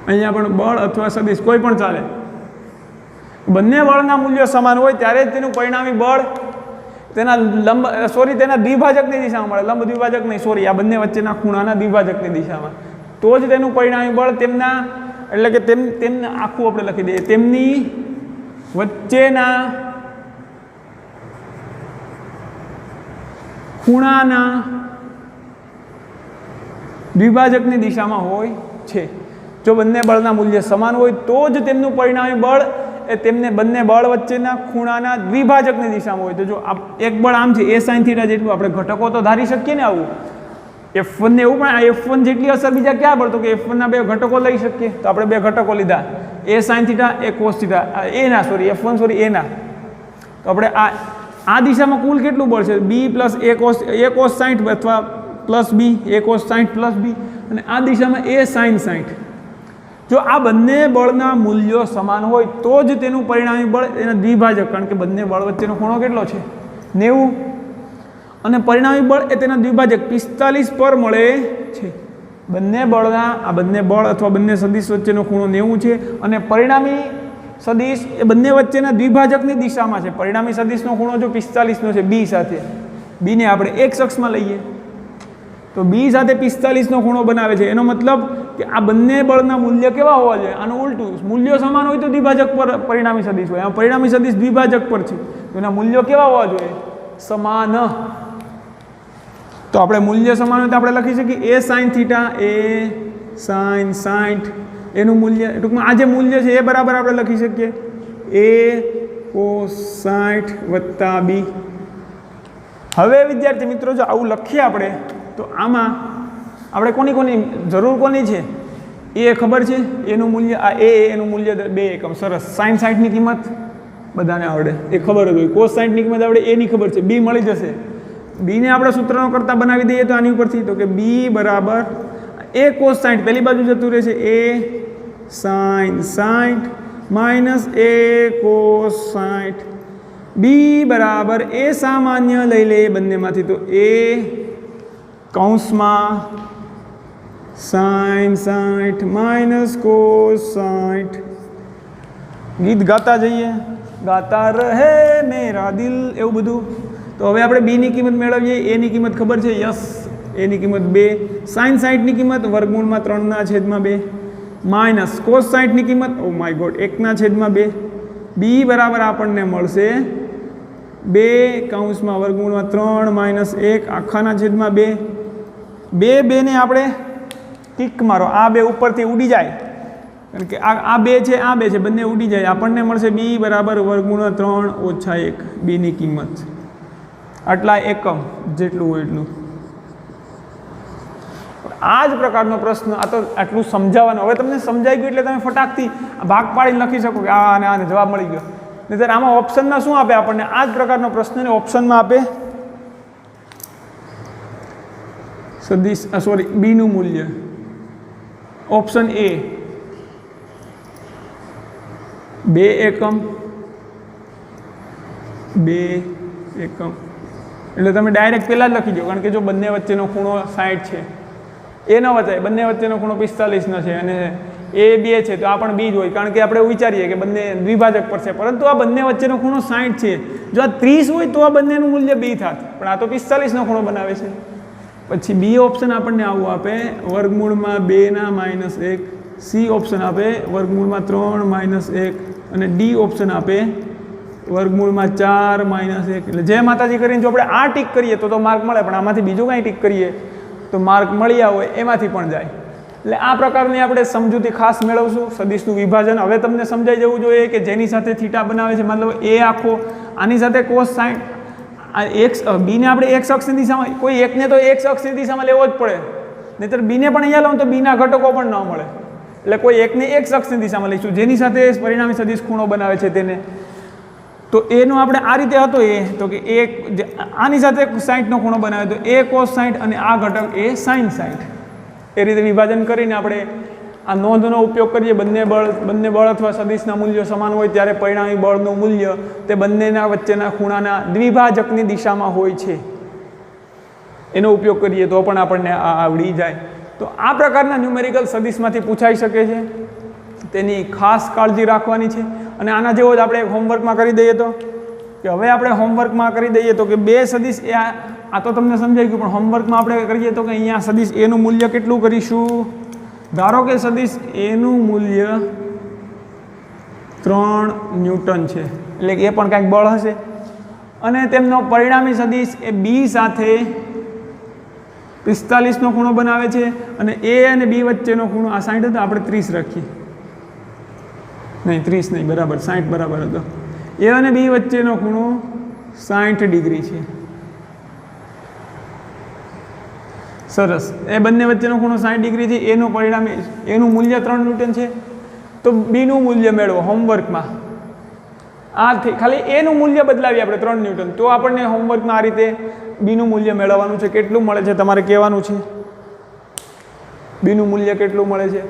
અહીંયા પણ બળ અથવા સદિશ કોઈ પણ ચાલે, બંને બળના મૂલ્યો સમાન હોય ત્યારે જ તેનું પરિણામી બળ તેના તેના દ્વિભાજકની દિશામાં મળે. લંબ દ્વિભાજક નહીં, આ બંને વચ્ચેના ખૂણાના દ્વિભાજકની દિશામાં, તો જ તેનું પરિણામી બળ તેમના એટલે કે તેમને આખું આપણે લખી દઈએ, તેમની વચ્ચેના ખૂણાના દ્વિભાજકની દિશામાં હોય છે. જો બંને બળના મૂલ્ય સમાન હોય તો જ તેમનું પરિણામી બળ એ તેમને બંને બળ વચ્ચેના ખૂણાના દ્વિભાજકની દિશામાં હોય. તો જો એક બળ આમ છે a sin θ જેટલું, આપણે ઘટકો તો ધારી શકીએ ને આવું. F1 ને એવું પણ F1 જેટલી અસર બીજા ક્યાં પડતો કે F1 ના બે ઘટકો લઈ શકીએ, તો આપણે બે ઘટકો લીધા, a sin θ a cos θ, F1 a ના. તો આપણે આ દિશામાં કુલ કેટલું બળ છે? b પ્લસ a cos 60 અથવા plus b, a cos 60 plus b, અને આ દિશામાં a sin 60. જો આ બંને બળના મૂલ્યો સમાન હોય તો જ તેનું પરિણામી બળ એના દ્વિભાજક, કારણ કે બંને બળ વચ્ચેનો ખૂણો કેટલો છે 90, અને પરિણામી બળ એ તેના દ્વિભાજક 45 પર મળે છે. બંને બળ અથવા બંને સદિશ વચ્ચેનો ખૂણો 90 છે અને પરિણામી સદિશ એ બંને વચ્ચેના દ્વિભાજકની દિશામાં છે. પરિણામી સદિશનો ખૂણો જો 45નો છે b સાથે, b ને આપણે x અક્ષમાં લઈએ તો b સાથે 45નો ખૂણો બનાવે છે. એનો મતલબ કે આ બંને બળના મૂલ્ય કેવા હોવા જોઈએ? આનું ઉલટું, મૂલ્યો સમાન હોય તો દ્વિભાજક પર પરિણામી સદિશ હોય, આ પરિણામી સદિશ દ્વિભાજક પર છે તો એના મૂલ્યો કેવા હોવા જોઈએ? સમાન. તો આપણે મૂલ્ય સમાન હોય તો આપણે લખી શકીએ a sin theta a sin 60 એનું મૂલ્ય ટૂંકમાં આ જે મૂલ્ય છે એ બરાબર આપણે લખી શકીએ a cos 60 વત્તા b. હવે વિદ્યાર્થી મિત્રો જો આવું લખીએ આપણે તો આમાં આપણે કોની જરૂર કોની છે એ ખબર છે એનું મૂલ્ય આ એનું મૂલ્ય 2 એકમ. સરસ. sin 60 ની કિંમત બધાને આવડે એ ખબર જ હોય. cos 60 ની કિંમત આવડે એની ખબર છે. b મળી જશે. b ને આપણે સૂત્રનો કરતા બનાવી દઈએ તો આની ઉપરથી તો કે b બરાબર a cos 60 પહેલી બાજુ જતું રહેશે a sin 60 minus a cos 60 b બરાબર a સામાન્ય લઈ લઈએ બંનેમાંથી તો a કૌંસમાં sin 60 માઇનસ cos 60. ગીત ગાતા જઈએ ગાતા રહે મેરા દિલ એવું બધું. તો હવે આપણે b ની કિંમત મેળવીએ. a ની કિંમત ખબર છે યસ a ની કિંમત 2 sin 60 ની કિંમત વર્ગમૂળમાં 3/2 માઇનસ cos 60 ની કિંમત ઓ માય ગોડ 1/2. b બરાબર આપણને મળશે 2 કૌંસમાં વર્ગમૂળમાં 3 માઇનસ 1 આખાના છેદમાં 2. 2 ને આપણે ટીક મારો આ 2 ઉપરથી ઉડી જાય કારણ કે આ 2 છે આ 2 છે બંને ઉડી જાય આપણને મળશે b બરાબર વર્ગમૂળમાં 3 ઓછા 1 b ની કિંમત આટલા એકમ જેટલું હોય એટલું. આ જ પ્રકારનો પ્રશ્ન આ તો આટલું સમજાવવાનું. હવે તમને સમજાઈ ગયું એટલે તમે ફટાકથી ભાગ પાડીને લખી શકો કે આ અને આને જવાબ મળી ગયો. નહીંતર આમાં ઓપ્શનમાં શું આપે આપણને આ જ પ્રકારનો પ્રશ્નને ઓપ્શનમાં આપે સદિશ સોરી બી નું મૂલ્ય ઓપ્શન એ 2 એકમ 2 એકમ એટલે તમે ડાયરેક્ટ પહેલાં જ લખી દો કારણ કે જો બંને વચ્ચેનો ખૂણો 60 છે એ ન વચાય. બંને વચ્ચેનો ખૂણો 45 છે અને એ 2 છે તો આ પણ બી જ હોય કારણ કે આપણે વિચારીએ કે બંને દ્વિભાજક પર છે પરંતુ આ બંને વચ્ચેનો ખૂણો 60 છે. જો આ 30 હોય તો આ બંનેનું મૂલ્ય બી થાત પણ આ તો 45નો ખૂણો બનાવે છે. પછી બી ઓપ્શન આપણને આવું આપે વર્ગમૂળમાં 2/-1. સી ઓપ્શન આપે વર્ગમૂળમાં 3/-1 અને ડી ઓપ્શન આપે વર્ગમૂળમાં 4/-1. એટલે જે માતાજી કરીને જો આપણે આ ટીક કરીએ તો માર્ક મળે પણ આમાંથી બીજું કાંઈ ટીક કરીએ તો માર્ક મળ્યા હોય એમાંથી પણ જાય. એટલે આ પ્રકારની આપણે સમજૂતી ખાસ મેળવશું. સદિશનું વિભાજન હવે તમને સમજાઈ જવું જોઈએ કે જેની સાથે થીટા બનાવે છે મતલબ એ આખો આની સાથે cos 60 આ એક્સ બીને આપણે એક્સ અક્ષની દિશામાં કોઈ એકને તો એક્સ અક્ષની દિશામાં લેવો જ પડે નહીંતર બીને પણ અહીંયા લાવું તો બીના ઘટકો પણ ન મળે. એટલે કોઈ એકને એક્સ અક્ષની દિશામાં લઈશું જેની સાથે પરિણામી સદિશ ખૂણો બનાવે છે તેને. તો એનો આપણે આ રીતે હતો એ તો કે એક આની સાથે 60નો ખૂણો બનાવે તો એ cos 60 અને આ ઘટક એ sin 60 એ રીતે વિભાજન કરીને આપણે આ નોંધનો ઉપયોગ કરીએ. બંને બળ અથવા સદિશના મૂલ્યો સમાન હોય ત્યારે પરિણામી બળનું મૂલ્ય તે બંનેના વચ્ચેના ખૂણાના દ્વિભાજકની દિશામાં હોય છે એનો ઉપયોગ કરીએ તો પણ આપણને આ આવડી જાય. તો આ પ્રકારના ન્યુમેરિકલ સદિશમાંથી પૂછાઈ શકે છે તેની ખાસ કાળજી રાખવાની છે. અને આના જેવો જ આપણે હોમવર્કમાં કરી દઈએ તો કે હવે આપણે હોમવર્કમાં કરી દઈએ તો કે 2 સદિશ એ આ તો તમને સમજાઈ ગયું પણ હોમવર્કમાં આપણે કરીએ તો કે અહીંયા સદિશ એનું મૂલ્ય કેટલું કરીશું. ધારો કે સદિશ એનું મૂલ્ય 3 ન્યૂટન છે એટલે કે એ પણ કાંઈક બળ હશે અને તેમનો પરિણામી સદિશ એ બી સાથે 45નો ખૂણો બનાવે છે અને એ અને બી વચ્ચેનો ખૂણો આ 60 હતો આપણે 30 રાખીએ નહીં 30 નહીં બરાબર 60 બરાબર હતો. એ અને બી વચ્ચેનો ખૂણો 60 ડિગ્રી છે. સરસ. એ બંને વચ્ચેનો ખૂણો 60 ડિગ્રી છે. એનું પરિણામી એનું મૂલ્ય 3 ન્યૂટન છે. તો બીનું મૂલ્ય મેળવો હોમવર્કમાં આ ખાલી એનું મૂલ્ય બદલાવીએ આપણે 3 ન્યૂટન તો આપણને હોમવર્કમાં આ રીતે બીનું મૂલ્ય મેળવવાનું છે. કેટલું મળે છે તમારે કહેવાનું છે બીનું મૂલ્ય કેટલું મળે છે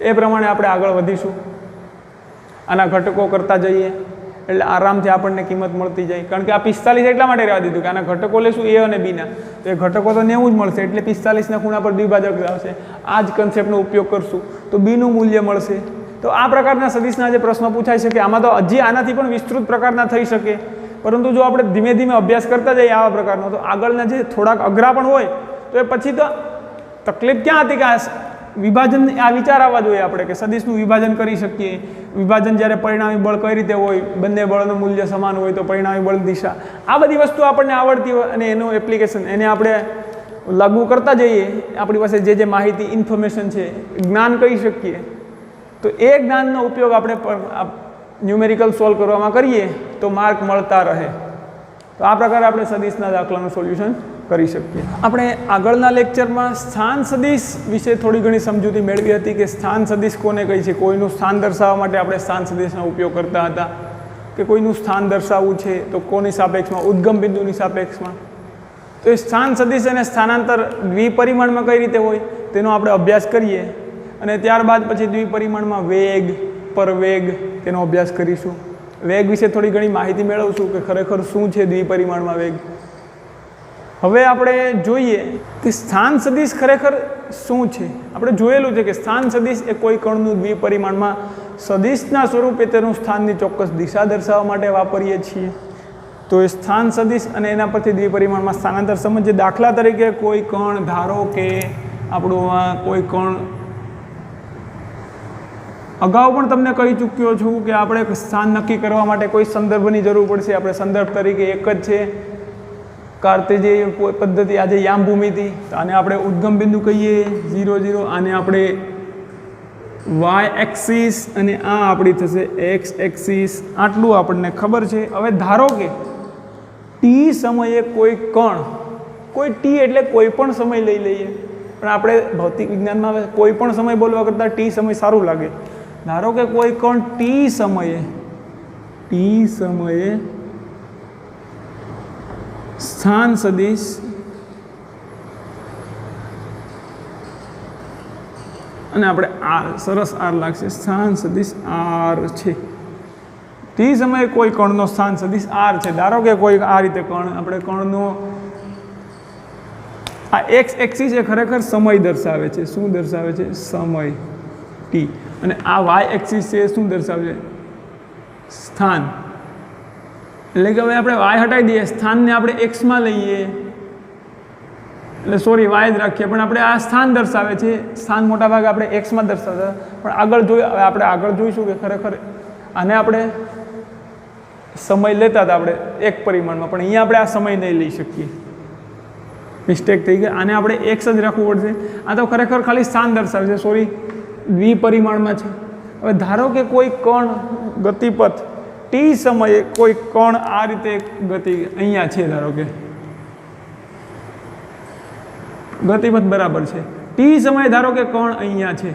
એ પ્રમાણે આપણે આગળ વધીશું. આના ઘટકો કરતા જઈએ એટલે આરામથી આપણને કિંમત મળતી જાય કારણ કે આ 45 એટલા માટે રહેવા દીધું કે આના ઘટકો લેશું એ અને બીના તો એ ઘટકો તો 90 જ મળશે એટલે 45ના ખૂણા પર દ્વિભાજક આવશે. આ જ કન્સેપ્ટનો ઉપયોગ કરશું તો બીનું મૂલ્ય મળશે. તો આ પ્રકારના સદિશના જે પ્રશ્નો પૂછાઈ શકે આમાં તો હજી આનાથી પણ વિસ્તૃત પ્રકારના થઈ શકે પરંતુ જો આપણે ધીમે ધીમે અભ્યાસ કરતા જઈએ આવા પ્રકારનો તો આગળના જે થોડાક અઘરા પણ હોય તો એ પછી તો તકલીફ ક્યાં હતી કે આ વિભાજન આ વિચાર આવવા જોઈએ આપણે કે સદિશનું વિભાજન કરી શકીએ. વિભાજન જ્યારે પરિણામી બળ કઈ રીતે હોય બંને બળનું મૂલ્ય સમાન હોય તો પરિણામી બળ દિશા આ બધી વસ્તુ આપણને આવડતી હોય અને એનું એપ્લિકેશન એને આપણે લાગુ કરતા જઈએ, આપણી પાસે જે માહિતી ઇન્ફોર્મેશન છે, જ્ઞાન કહી શકીએ, તો એ જ્ઞાનનો ઉપયોગ આપણે ન્યુમેરિકલ સોલ્વ કરવામાં કરીએ તો માર્ક મળતા રહે. તો આ પ્રકારે આપણે સદિશના દાખલાનું સોલ્યુશન કરી શકીએ. આપણે આગળના લેક્ચરમાં સ્થાન સદિશ વિશે થોડી ઘણી સમજૂતી મેળવી હતી કે સ્થાન સદિશ કોને કહી છે. કોઈનું સ્થાન દર્શાવવા માટે આપણે સ્થાન સદિશનો ઉપયોગ કરતા હતા કે કોઈનું સ્થાન દર્શાવવું છે તો કોની સાપેક્ષમાં, ઉદ્ગમ બિંદુની સાપેક્ષમાં. તો એ સ્થાન સદિશ અને સ્થાનાંતર દ્વિપરિમાણમાં કઈ રીતે હોય તેનો આપણે અભ્યાસ કરીએ અને ત્યારબાદ પછી દ્વિપરિમાણમાં વેગ, પરવેગ તેનો અભ્યાસ કરીશું. વેગ વિશે થોડી ઘણી માહિતી મેળવશું કે ખરેખર શું છે દ્વિપરિમાણમાં વેગ. હવે આપણે જોઈએ કે સ્થાન સદિશ ખરેખર શું છે. આપણે જોયેલું છે કે સ્થાન સદિશ એ કોઈ કણનું દ્વિપરિમાણમાં સદિશના સ્વરૂપે તેનું સ્થાનની ચોક્કસ દિશા દર્શાવવા માટે વાપરીએ છીએ. તો એ સ્થાન સદિશ અને એના પરથી દ્વિપરિમાણમાં સ્થાનાંતર સમજીએ. દાખલા તરીકે કોઈ કણ, ધારો કે આપણું કોઈ કણ, અગાઉ પણ તમને કહી ચૂક્યો છું કે આપણે સ્થાન નક્કી કરવા માટે કોઈ સંદર્ભની જરૂર પડશે. આપણે સંદર્ભ તરીકે એક જ છે કાર્તેજીય પદ્ધતિ, આજે યામ ભૂમિતિ. તો આને આપણે ઉદ્ગમ બિંદુ કહીએ 0 0. આને આપણે વાય એક્સિસ અને આ આપણી થશે એક્સ એક્સિસ. આટલું આપણને ખબર છે. હવે ધારો કે ટી સમયે કોઈ કણ, કોઈ ટી એટલે કોઈ પણ સમય લઈ લઈએ, પણ આપણે ભૌતિક વિજ્ઞાનમાં કોઈ પણ સમય બોલવા કરતાં ટી સમય સારું લાગે. ધારો કે કોઈ કણ ટી સમયે સ્થાન સદિશ અને આપણે આર, સરસ આર લાગશે, સ્થાન સદિશ આર છે. ટી સમયે કોઈ કણનો સ્થાન સદિશ આર છે. ધારો કે કોઈ આ રીતે કણ, આપણે કણનો આ એક્સ એક્સિસ એ ખરેખર સમય દર્શાવે છે. શું દર્શાવે છે? સમય ટી. અને આ વાય એક્સિસ છે શું દર્શાવે છે? સ્થાન. એટલે કે હવે આપણે વાય હટાવી દઈએ, સ્થાનને આપણે એક્સમાં લઈએ, એટલે સોરી વાય જ રાખીએ, પણ આપણે આ સ્થાન દર્શાવે છે. સ્થાન મોટા ભાગે આપણે એક્સમાં દર્શાવતા, પણ આપણે આગળ જોઈશું કે ખરેખર આને આપણે સમય લેતા હતા આપણે એક પરિમાણમાં, પણ અહીંયા આપણે આ સમય નહીં લઈ શકીએ, મિસ્ટેક થઈ ગઈ. આને આપણે એક્સ જ રાખવું પડશે. આ તો ખરેખર ખાલી સ્થાન દર્શાવે છે, સોરી દ્વિપરિમાણમાં છે. હવે ધારો કે કોઈ કણ ગતિપથ ટી સમયે કોઈ કણ આ રીતે ગતિ અહીંયા છે, ધારો કે ગતિપથ બરાબર છે. ટી સમયે ધારો કે કણ અહીંયા છે,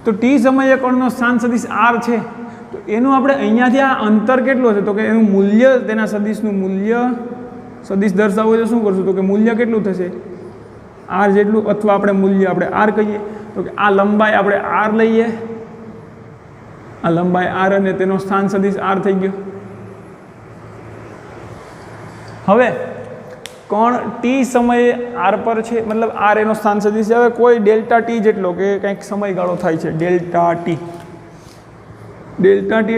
તો ટી સમયે કણનો સ્થાન સદિશ આર છે. તો એનું આપણે અહીંયાથી આ અંતર કેટલું છે, તો કે એનું મૂલ્ય, તેના સદિશનું મૂલ્ય, સદિશ દર્શાવવું તો શું કરશું, તો કે મૂલ્ય કેટલું થશે? આર જેટલું, અથવા આપણે મૂલ્ય આપણે આર કહીએ. તો કે આ લંબાઈ આપણે આર લઈએ, આ લંબાઈ આર અને તેનો સ્થાન સદિશ આર થઈ ગયો. હવે કણ ટી સમયે આર પર છે, મતલબ આર એનો સ્થાન સદિશ છે. હવે કોઈ ડેલ્ટા ટી જેટલો કે કંઈક સમયગાળો થાય છે, ડેલ્ટા ટી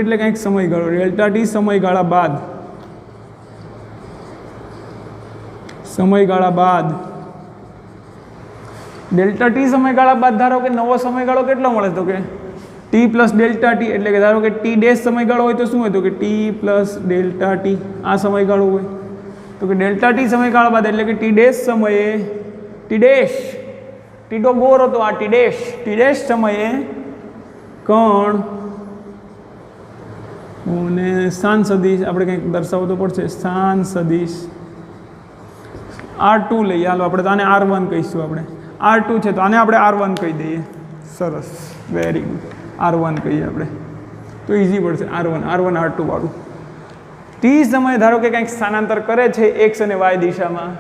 એટલે કંઈક સમયગાળો. ડેલ્ટા ટી સમયગાળા બાદ ડેલ્ટા ટી સમયગાળા બાદ ધારો કે નવો સમયગાળો કેટલો મળે, તો કે ટી પ્લસ ડેલ્ટા ટી. એટલે કે ધારો કે ટી ડેશ સમયગાળો હોય તો શું હોય, તો કે ટી પ્લસ ડેલ્ટા ટી આ સમયગાળો હોય. તો કે ડેલ્ટા ટી સમયગાળા બાદ એટલે કે ટી ડેશ સમયે, ટી તો ગોર હતો, આ ટી ડેશ સમયે કણ અને સ્થાન સદિશ આપણે કંઈક દર્શાવવું તો પડશે. સ્થાન સદિશ R2 લઈએ. હાલો આપણે તો આને R1 કહીશું. આપણે R2 છે તો આને આપણે R1 કહી દઈએ. સરસ, વેરી ગુડ. R1 કહીએ આપણે તો ઇઝી પડશે. R1 R2 વાળું. ટી સમયે ધારો કે કંઈક સ્થાનાંતર કરે છે એક્સ અને વાય દિશામાં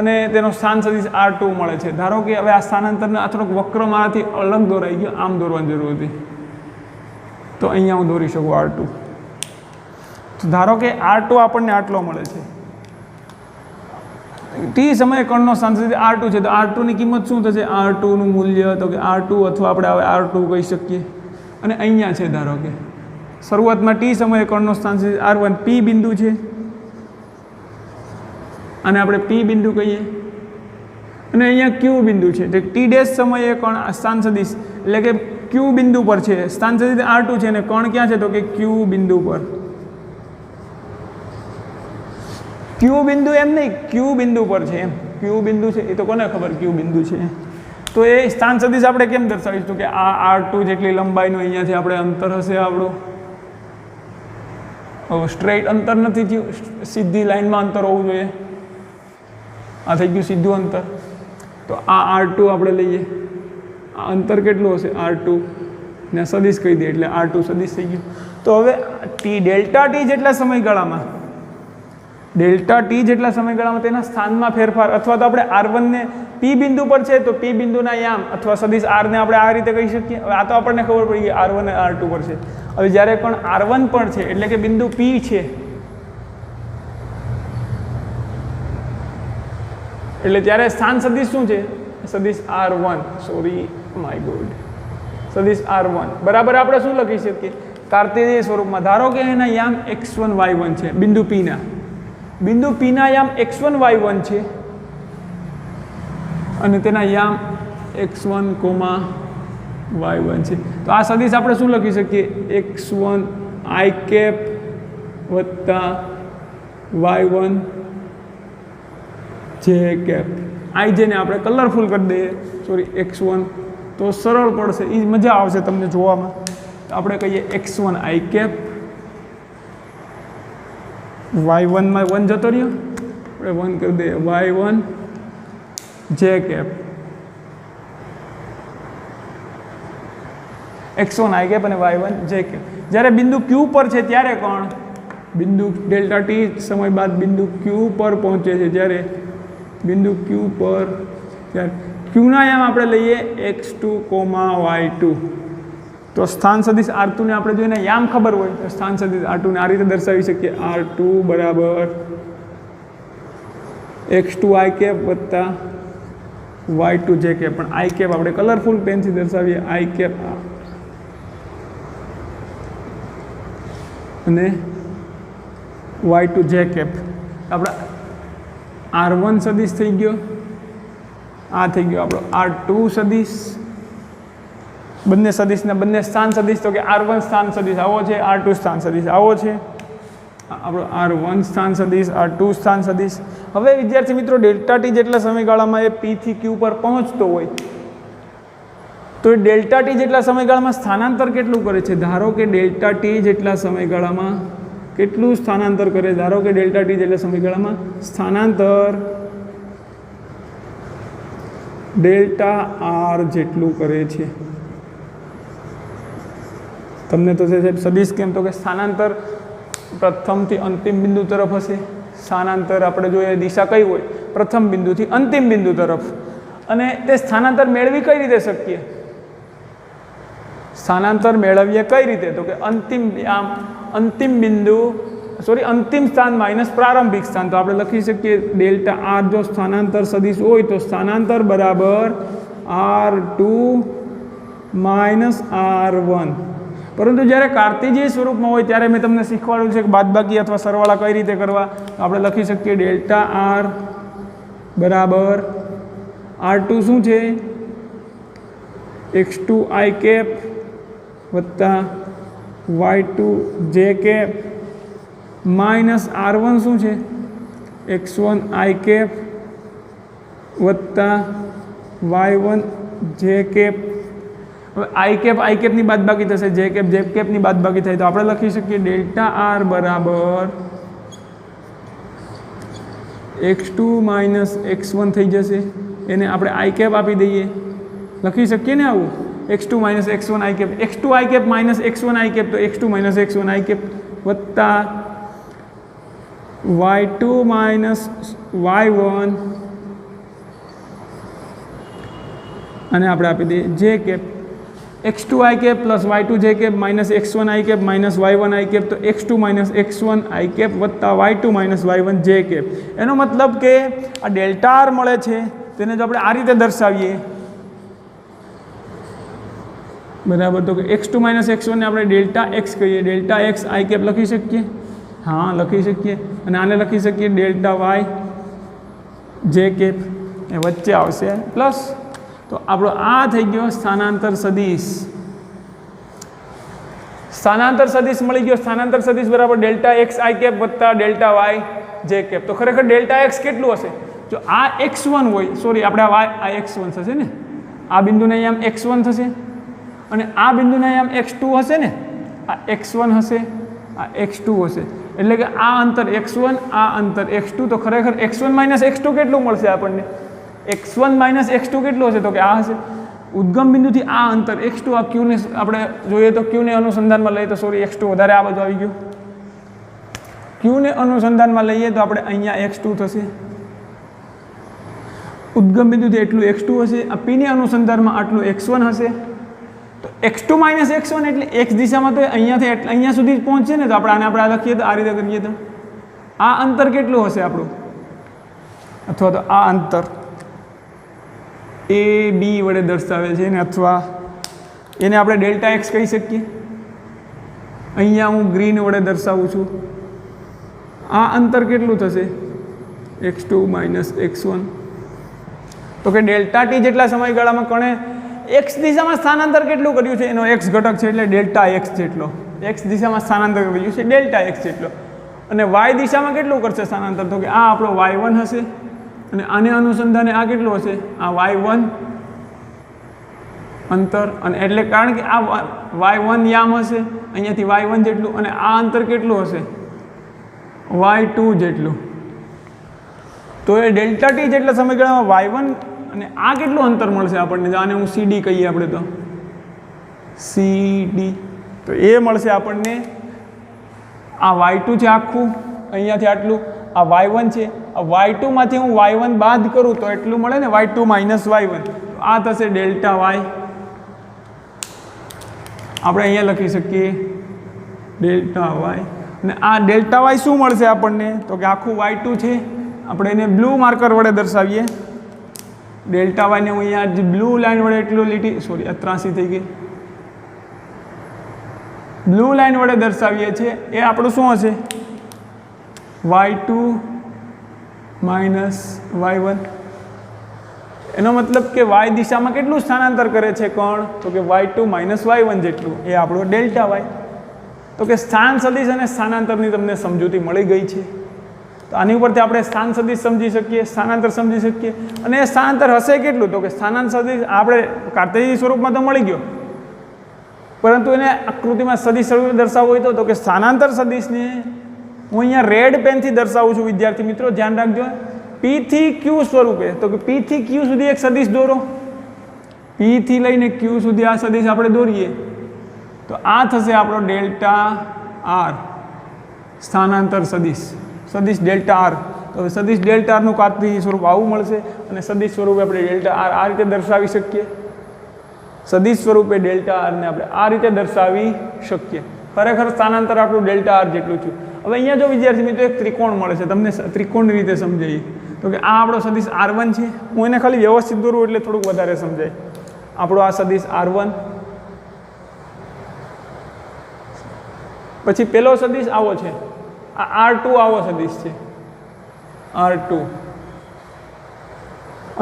અને તેનો સ્થાન સદિશ R2 મળે છે. ધારો કે હવે આ સ્થાનાંતરને આ થોડોક વક્ર મારાથી અલગ દોરાઈ ગયો, આમ દોરવાની જરૂર હતી, તો અહીંયા હું દોરી શકું R2. તો ધારો કે R2 આપણને આટલો મળે છે. ટી સમયે કણનો સ્થાન સદિશ R2 છે, તો R2 ની કિંમત શું થશે? R2 નું મૂલ્ય, તો કે R2 અથવા આપણે હવે R2 કહી શકીએ. અને અહીંયા છે ધારો કે શરૂઆતમાં ટી સમયે કણનો સ્થાન સદિશ R1 P બિંદુ છે, અને આપણે P બિંદુ કહીએ. અને અહીંયા Q બિંદુ છે, તો ટી ડેશ સમયે કણ સ્થાન સદિશ એટલે કે Q બિંદુ પર છે. સ્થાન સદિશ R2 છે અને કણ ક્યાં છે, તો કે Q બિંદુ પર. Q બિંદુ એમ નહીં, Q બિંદુ પર છે એમ. ક્યુ બિંદુ છે, એ તો કોને ખબર ક્યુ બિંદુ છે. તો એ સ્થાન સદિશ આપણે કેમ દર્શાવીશું કે આ R2 જેટલી લંબાઈનું અહીંયાથી આપણે અંતર હશે આપણું. સ્ટ્રેટ અંતર નથી થયું, સીધી લાઈનમાં અંતર હોવું જોઈએ. આ થઈ ગયું સીધું અંતર. તો આ R2 આપણે લઈએ, આ અંતર કેટલું હશે R2 ને સદિશ કહી દે એટલે R2 સદિશ થઈ ગયું. તો હવે ડેલ્ટા ટી જેટલા સમયગાળામાં તેના સ્થાનમાં ફેરફાર, અથવા તો આપણે R1 ને P બિંદુ પર છે તો P બિંદુના યામ અથવા સદિશ R ને આપણે આ રીતે કહી શકીએ. હવે આ તો આપણને ખબર પડી ગઈ R1 અને R2 પર છે. હવે જ્યારે પણ R1 પણ છે એટલે કે બિંદુ P છે, એટલે ત્યારે સ્થાન સદિશ શું છે? સદિશ R1, સોરી માય ગોડ, સદિશ R1 બરાબર આપણે શું લખી શકીએ? કાર્તેજીય સ્વરૂપમાં. ધારો કે એના યામ x1 y1 છે, બિંદુ P ના યામ x1 y1 છે અને તેના યામ x1, y1 છે. તો આ સદિશ આપણે શું લખી શકીએ? x1 i કેપ વત્તા y1 જે કેપ. આઈ જેને આપણે કલરફુલ કરી દઈએ, સોરી x1, તો સરળ પડશે, એ મજા આવશે તમને જોવામાં. તો આપણે કહીએ x1 i કેપ, y1 માં 1 જતો રહ્યો, આપણે 1 કરી દઈએ y1 જે કેપ. x1 i કેપ અને y1 જે કેપ. જ્યારે બિંદુ Q પર છે ત્યારે કોણ? બિંદુ ડેલ્ટા ટી સમય બાદ બિંદુ Q પર પહોંચે છે, જ્યારે બિંદુ Q પર, ત્યારે Qના યામ આપણે લઈએ x2, y2. તો સ્થાન સદિશ R2 ને આપણે જો એના યામ ખબર હોય તો સ્થાન સદિશ R2 ને આ રીતે દર્શાવી શકીએ. R2 બરાબર x2 i કેપ વત્તા y2 જે કેપ. પણ i કેપ આપણે કલરફુલ પેનથી દર્શાવીએ, i કેપ અને y2 જે કેપ. આપણા R1 સદિશ થઈ ગયો, આ થઈ ગયો આપણો R2 સદિશ. બંને સદિશના બંને સ્થાન સદિશ, તો કે R1 સ્થાન સદિશ આવો છે, R2 સ્થાન સદિશ આવો છે. આપણો R1 સ્થાન સદિશ, R2 સ્થાન સદિશ. હવે વિદ્યાર્થી મિત્રો ડેલ્ટા ટી જેટલા સમયગાળામાં એ P થી Q પર પહોંચતો હોય તો એ ડેલ્ટા ટી જેટલા સમયગાળામાં સ્થાનાંતર કેટલું કરે છે? ધારો કે ડેલ્ટા ટી જેટલા સમયગાળામાં કેટલું સ્થાનાંતર કરે? ધારો કે ડેલ્ટા ટી જેટલા સમયગાળામાં સ્થાનાંતર ડેલ્ટા R જેટલું કરે છે. તમને તો સાહેબ સદિશ કેમ? તો કે સ્થાનાંતર પ્રથમથી અંતિમ બિંદુ તરફ હશે. સ્થાનાંતર આપણે જોઈએ દિશા કઈ હોય? પ્રથમ બિંદુથી અંતિમ બિંદુ તરફ. અને તે સ્થાનાંતર મેળવી કઈ રીતે શકીએ? સ્થાનાંતર મેળવીએ કઈ રીતે? તો કે અંતિમ બિંદુ, સોરી અંતિમ સ્થાન માઇનસ પ્રારંભિક સ્થાન. તો આપણે લખી શકીએ ડેલ્ટા R જો સ્થાનાંતર સદિશ હોય તો સ્થાનાંતર બરાબર R2 માઇનસ R1. પરંતુ જ્યારે કાર્તેજીય સ્વરૂપમાં હોય ત્યારે મેં તમને શીખવાડ્યું છે કે બાદબાકી અથવા સરવાળા કઈ રીતે કરવા. તો આપણે લખી શકીએ ડેલ્ટા R બરાબર R2 શું છે? x2 i કેપ વત્તા y2 જે કેપ માઇનસ R1 શું છે? x1 i કેપ વત્તા y1 જે કેપ. હવે i કેપની બાદબાકી થશે, જે કેપની બાદબાકી થાય, તો આપણે લખી શકીએ ડેલ્ટા R બરાબર x2 માઇનસ x1 થઈ જશે. એને આપણે i કેપ આપી દઈએ, લખી શકીએ ને આવું x2 minus x1 i cap. x2 i cap minus x1 i cap, તો x2 minus x1 i cap વત્તા y2 માઇનસ y1 અને આપણે આપી દઈએ જે cap. x2 i cap plus y2 જે cap minus x1 i cap minus y1 i cap, તો x2 minus x1 i cap વત્તા y2 માઇનસ y1 જે કેપ. એનો મતલબ કે આ ડેલ્ટા R મળે છે તેને જો આપણે આ રીતે દર્શાવીએ બરાબર, તો કે x2 માઇનસ x1 ને આપણે ડેલ્ટા x કહીએ, ડેલ્ટા x i કેપ લખી શકીએ. હા લખી શકીએ. અને આને લખી શકીએ ડેલ્ટા y જે કેપ, એ વચ્ચે આવશે પ્લસ. તો આપણો આ થઈ ગયો સ્થાનાંતર સદિશ. સ્થાનાંતર સદિશ મળી ગયો. સ્થાનાંતર સદિશ બરાબર ડેલ્ટા x i કેપ વત્તા ડેલ્ટા y જે કેપ. તો ખરેખર ડેલ્ટા x કેટલું હશે? જો આ x1 હોય, સોરી આપણે આ x1 થશે ને, આ બિંદુને અહીંયા x1 થશે અને આ બિંદુને અહીંયા x2 હશે ને, આ x1 હશે, આ x2 હશે, એટલે કે આ અંતર x1, આ અંતર x2, તો ખરેખર x1 - x2 કેટલું મળશે આપણને? x1 - x2 કેટલું હશે? તો કે આ હશે. ઉદ્ગમ બિંદુથી આ અંતર x2, આ q ને આપણે જોઈએ તો q ને અનુસંધાનમાં લઈએ તો સોરી x2 વધારે આ બાજુ આવી ગયું. q ને અનુસંધાનમાં લઈએ તો આપણે અહીંયા x2 થશે, ઉદ્ગમ બિંદુથી એટલું x2 હશે, આ p ને અનુસંધાનમાં આટલું x1 હશે. તો x2 - x1 એટલે x દિશામાં તો અહીંયાથી અહીંયા સુધી પહોંચશે ને, તો આપણે લખીએ તો આ રીતે કરીએ તો આ અંતર કેટલું હશે આપણું, અથવા તો આ અંતર a b વડે દર્શાવે છે ને, અથવા એને આપણે ડેલ્ટા x કહી શકીએ. અહીંયા હું ગ્રીન વડે દર્શાવું છું. આ અંતર કેટલું થશે? x2 - x1. તો કે ડેલ્ટા t જેટલા સમયગાળામાં કણે x દિશામાં સ્થાનાંતર કેટલું કર્યું છે, એનો x ઘટક છે એટલે ડેલ્ટા x જેટલો. x દિશામાં સ્થાનાંતર કર્યું છે ડેલ્ટા x જેટલો. અને y દિશામાં કેટલું કરશે સ્થાનાંતર? તો કે આ આપણો y1 હશે અને આને અનુસંધાને આ કેટલું હશે? આ y1 અંતર. અને એટલે કારણ કે આ y1 યામ હશે અહીંયાથી y1 જેટલું, અને આ અંતર કેટલું હશે? y2 જેટલું. તો એ ડેલ્ટા t જેટલા સમયગાળામાં y1 અને આ કેટલું અંતર મળશે આપણને? આને હું CD કહીએ આપણે તો CD. તો એ મળશે આપણને. આ y2 છે આખું, અહીંયાથી આટલું, આ y1 છે, આ y2 માંથી હું y1 બાદ કરું તો એટલું મળે ને, y2 - y1. આ થશે ડેલ્ટા y. આપણે અહીંયા લખી શકીએ ડેલ્ટા y. અને આ ડેલ્ટા y શું મળશે આપણને? તો કે આખું y2 છે, આપણે એને બ્લુ માર્કર વડે દર્શાવીએ. ડેલ્ટા વાયને હું અહીંયા બ્લુ લાઇન વડે એટલું લીટી, સોરી આ 83 થઈ ગઈ, બ્લુ લાઇન વડે દર્શાવીએ છીએ. એ આપણું શું હશે? y2 - y1. એનો મતલબ કે y દિશામાં કેટલું સ્થાનાંતર કરે છે કણ? તો કે y2 - y1 જેટલું. એ આપણો ડેલ્ટા y. તો કે સ્થાન સદિશ અને સ્થાનાંતરની તમને સમજૂતી મળી ગઈ છે. તો આની ઉપરથી આપણે સ્થાન સદિશ સમજી શકીએ, સ્થાનાંતર સમજી શકીએ. અને એ સ્થાનાંતર હશે કેટલું? તો કે સ્થાનાંતર સદિશ આપણે કાર્તેય સ્વરૂપમાં તો મળી ગયો, પરંતુ એને આકૃતિમાં સદિશ સ્વરૂપે દર્શાવવું હોય તો કે સ્થાનાંતર સદિશને હું અહીંયા રેડ પેનથી દર્શાવું છું. વિદ્યાર્થી મિત્રો ધ્યાન રાખજો, p થી q સ્વરૂપે. તો કે p થી q સુધી એક સદિશ દોરો, p થી લઈને q સુધી આ સદિશ આપણે દોરીએ તો આ થશે આપણો ડેલ્ટા r, સ્થાનાંતર સદિશ, સદિશ ડેલ્ટા r. તો સદિશ ડેલ્ટા r નું કાર્તેય સ્વરૂપ આવું મળશે, અને સદિશ સ્વરૂપે આપણે ડેલ્ટા r આ રીતે દર્શાવી શકીએ. સદિશ સ્વરૂપે ડેલ્ટા r ને આપણે આ રીતે દર્શાવી શકીએ. ખરેખર સ્થાનાંતર આપણું ડેલ્ટા r જેટલું છે. હવે અહીંયા જો વિદ્યાર્થી મિત્રો એક ત્રિકોણ મળે છે, તમને ત્રિકોણની રીતે સમજાવીએ તો કે આ આપણો સદિશ r1 છે. હું એને ખાલી વ્યવસ્થિત દોરું એટલે થોડુંક વધારે સમજાય. આપણો આ સદિશ r1, પછી પેલો સદિશ આવો છે, આ r2 આવો સદિશ છે, r2.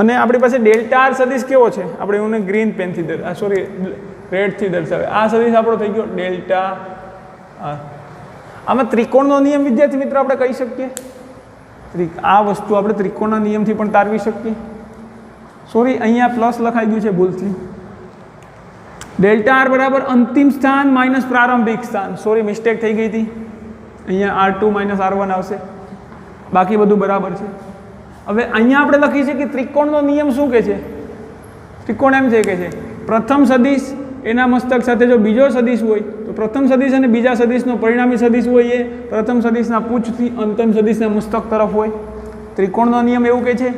અને આપણી પાસે ડેલ્ટા r સદિશ કેવો છે? આપણે એને ગ્રીન પેનથી સોરી રેડથી દર્શાવે. આ સદિશ આપણો થઈ ગયો ડેલ્ટા r. આમાં ત્રિકોણનો નિયમ વિદ્યાર્થી મિત્રો આપણે કહી શકીએ. આ વસ્તુ આપણે ત્રિકોણના નિયમથી પણ તારવી શકીએ. સોરી અહીંયા પ્લસ લખાઈ ગયું છે ભૂલથી. ડેલ્ટા r બરાબર અંતિમ સ્થાન માઇનસ પ્રારંભિક સ્થાન. સોરી મિસ્ટેક થઈ ગઈ હતી, અહીંયા r2 - r1 આવશે, બાકી બધું બરાબર છે. હવે અહીંયા આપણે લખી છે કે ત્રિકોણનો નિયમ શું કહે છે? ત્રિકોણ એમ છે કે છે પ્રથમ સદિશ એના મસ્તક સાથે જો બીજો સદિશ હોય તો પ્રથમ સદિશ અને બીજા સદિશનો પરિણામી સદિશ હોય એ પ્રથમ સદિશના પૂંછથી અંતિમ સદિશના મસ્તક તરફ હોય. ત્રિકોણનો નિયમ એવું કહે છે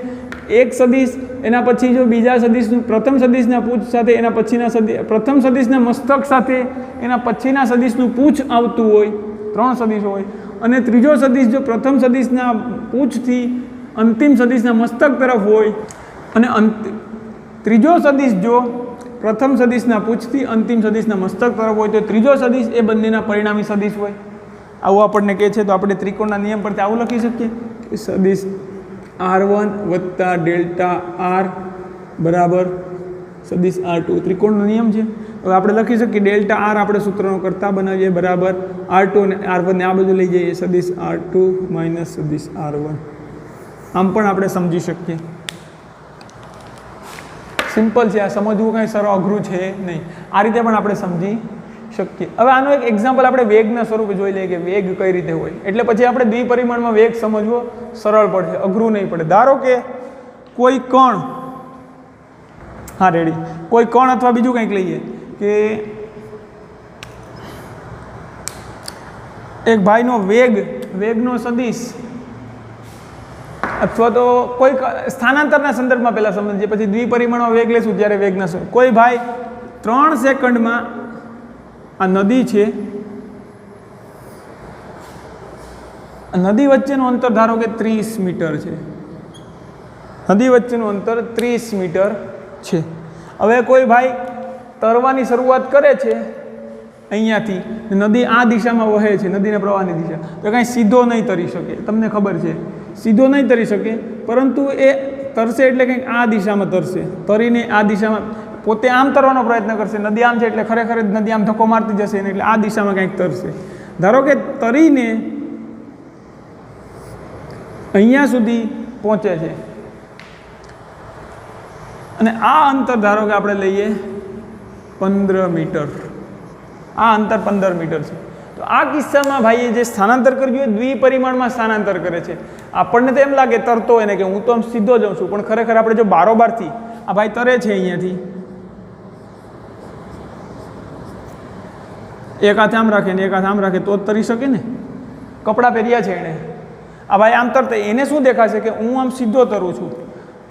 એક સદિશ એના પછી જો બીજા સદિશનું પ્રથમ સદિશના પૂંછ સાથે એના પછીના પ્રથમ સદિશના મસ્તક સાથે એના પછીના સદિશનું પૂંછ આવતું હોય, 3 સદિશ હોય, અને ત્રીજો સદિશ જો પ્રથમ સદિશના પૂંછથી અંતિમ સદિશના મસ્તક તરફ હોય, અને ત્રીજો સદિશ જો પ્રથમ સદિશના પૂંછથી અંતિમ સદિશના મસ્તક તરફ હોય તો ત્રીજો સદિશ એ બંનેના પરિણામી સદિશ હોય. આવું આપણને કહે છે. તો આપણે ત્રિકોણના નિયમ પરથી આવું લખી શકીએ કે સદિશ r1 વત્તા ડેલ્ટા r બરાબર સદિશ r2. ત્રિકોણનો નિયમ છે. હવે આપણે લખી શકીએ ડેલ્ટા r આપણે સૂત્રનો કરતા બનાવીએ બરાબર r2 અને r1 ને આ બધું લઈ જઈએ સદિશ r2 - સદિશ r1. આમ પણ આપણે સમજી શકીએ. સિમ્પલ છે, આ સમજવું કંઈ સર અઘરું છે નહીં. આ રીતે પણ આપણે સમજી શકીએ. હવે આનું એક એક્ઝામ્પલ આપણે વેગના સ્વરૂપે જોઈ લઈએ કે વેગ કઈ રીતે હોય, એટલે પછી આપણે દ્વિપરિમાણમાં વેગ સમજવો સરળ પડશે, અઘરું નહીં પડે. ધારો કે કોઈ કણ, હા રેડી, કોઈ કણ અથવા બીજું કંઈક લઈએ કે એક ભાઈનો વેગનો સદિશ અથવા તો કોઈ સ્થાનાંતરના સંદર્ભમાં પહેલાં સમજીએ, પછી દ્વિપરિમાણમાં વેગ લેશું ત્યારે વેગના કોઈ ભાઈ 3 સેકન્ડમાં આ નદી છે, નદી વચ્ચેનું અંતર ધારો કે 30 મીટર છે, નદી વચ્ચેનું અંતર 30 મીટર છે. હવે કોઈ ભાઈ તરવાની શરૂઆત કરે છે અહીંયાથી, નદી આ દિશામાં વહે છે, નદીના પ્રવાહની દિશા, તો કાંઈ સીધો નહીં તરી શકે, તમને ખબર છે સીધો નહીં તરી શકે, પરંતુ એ તરશે એટલે કંઈક આ દિશામાં તરશે, તરીને આ દિશામાં પોતે આમ તરવાનો પ્રયત્ન કરશે, નદી આમ છે એટલે ખરેખર નદી આમ ધક્કો મારતી જશે એટલે આ દિશામાં કંઈક તરશે. ધારો કે તરીને અહીંયા સુધી પહોંચે છે અને આ અંતર ધારો કે આપણે લઈએ 15 મીટર, આ અંતર 15 મીટર છે. તો આ કિસ્સામાં ભાઈએ જે સ્થાનાંતર કર્યું એ દ્વિપરિમાણમાં સ્થાનાંતર કરે છે. આપણને તો એમ લાગે તરતો હોય ને કે હું તો આમ સીધો જાઉં છું, પણ ખરેખર આપણે જો બારોબારથી આ ભાઈ તરે છે અહીંયાથી, એક હાથ આમ રાખે ને એક હાથ આમ રાખે તો જ તરી શકે ને. કપડાં પહેર્યા છે એણે, આ ભાઈ આમ તરતે એને શું દેખાશે કે હું આમ સીધો તરું છું,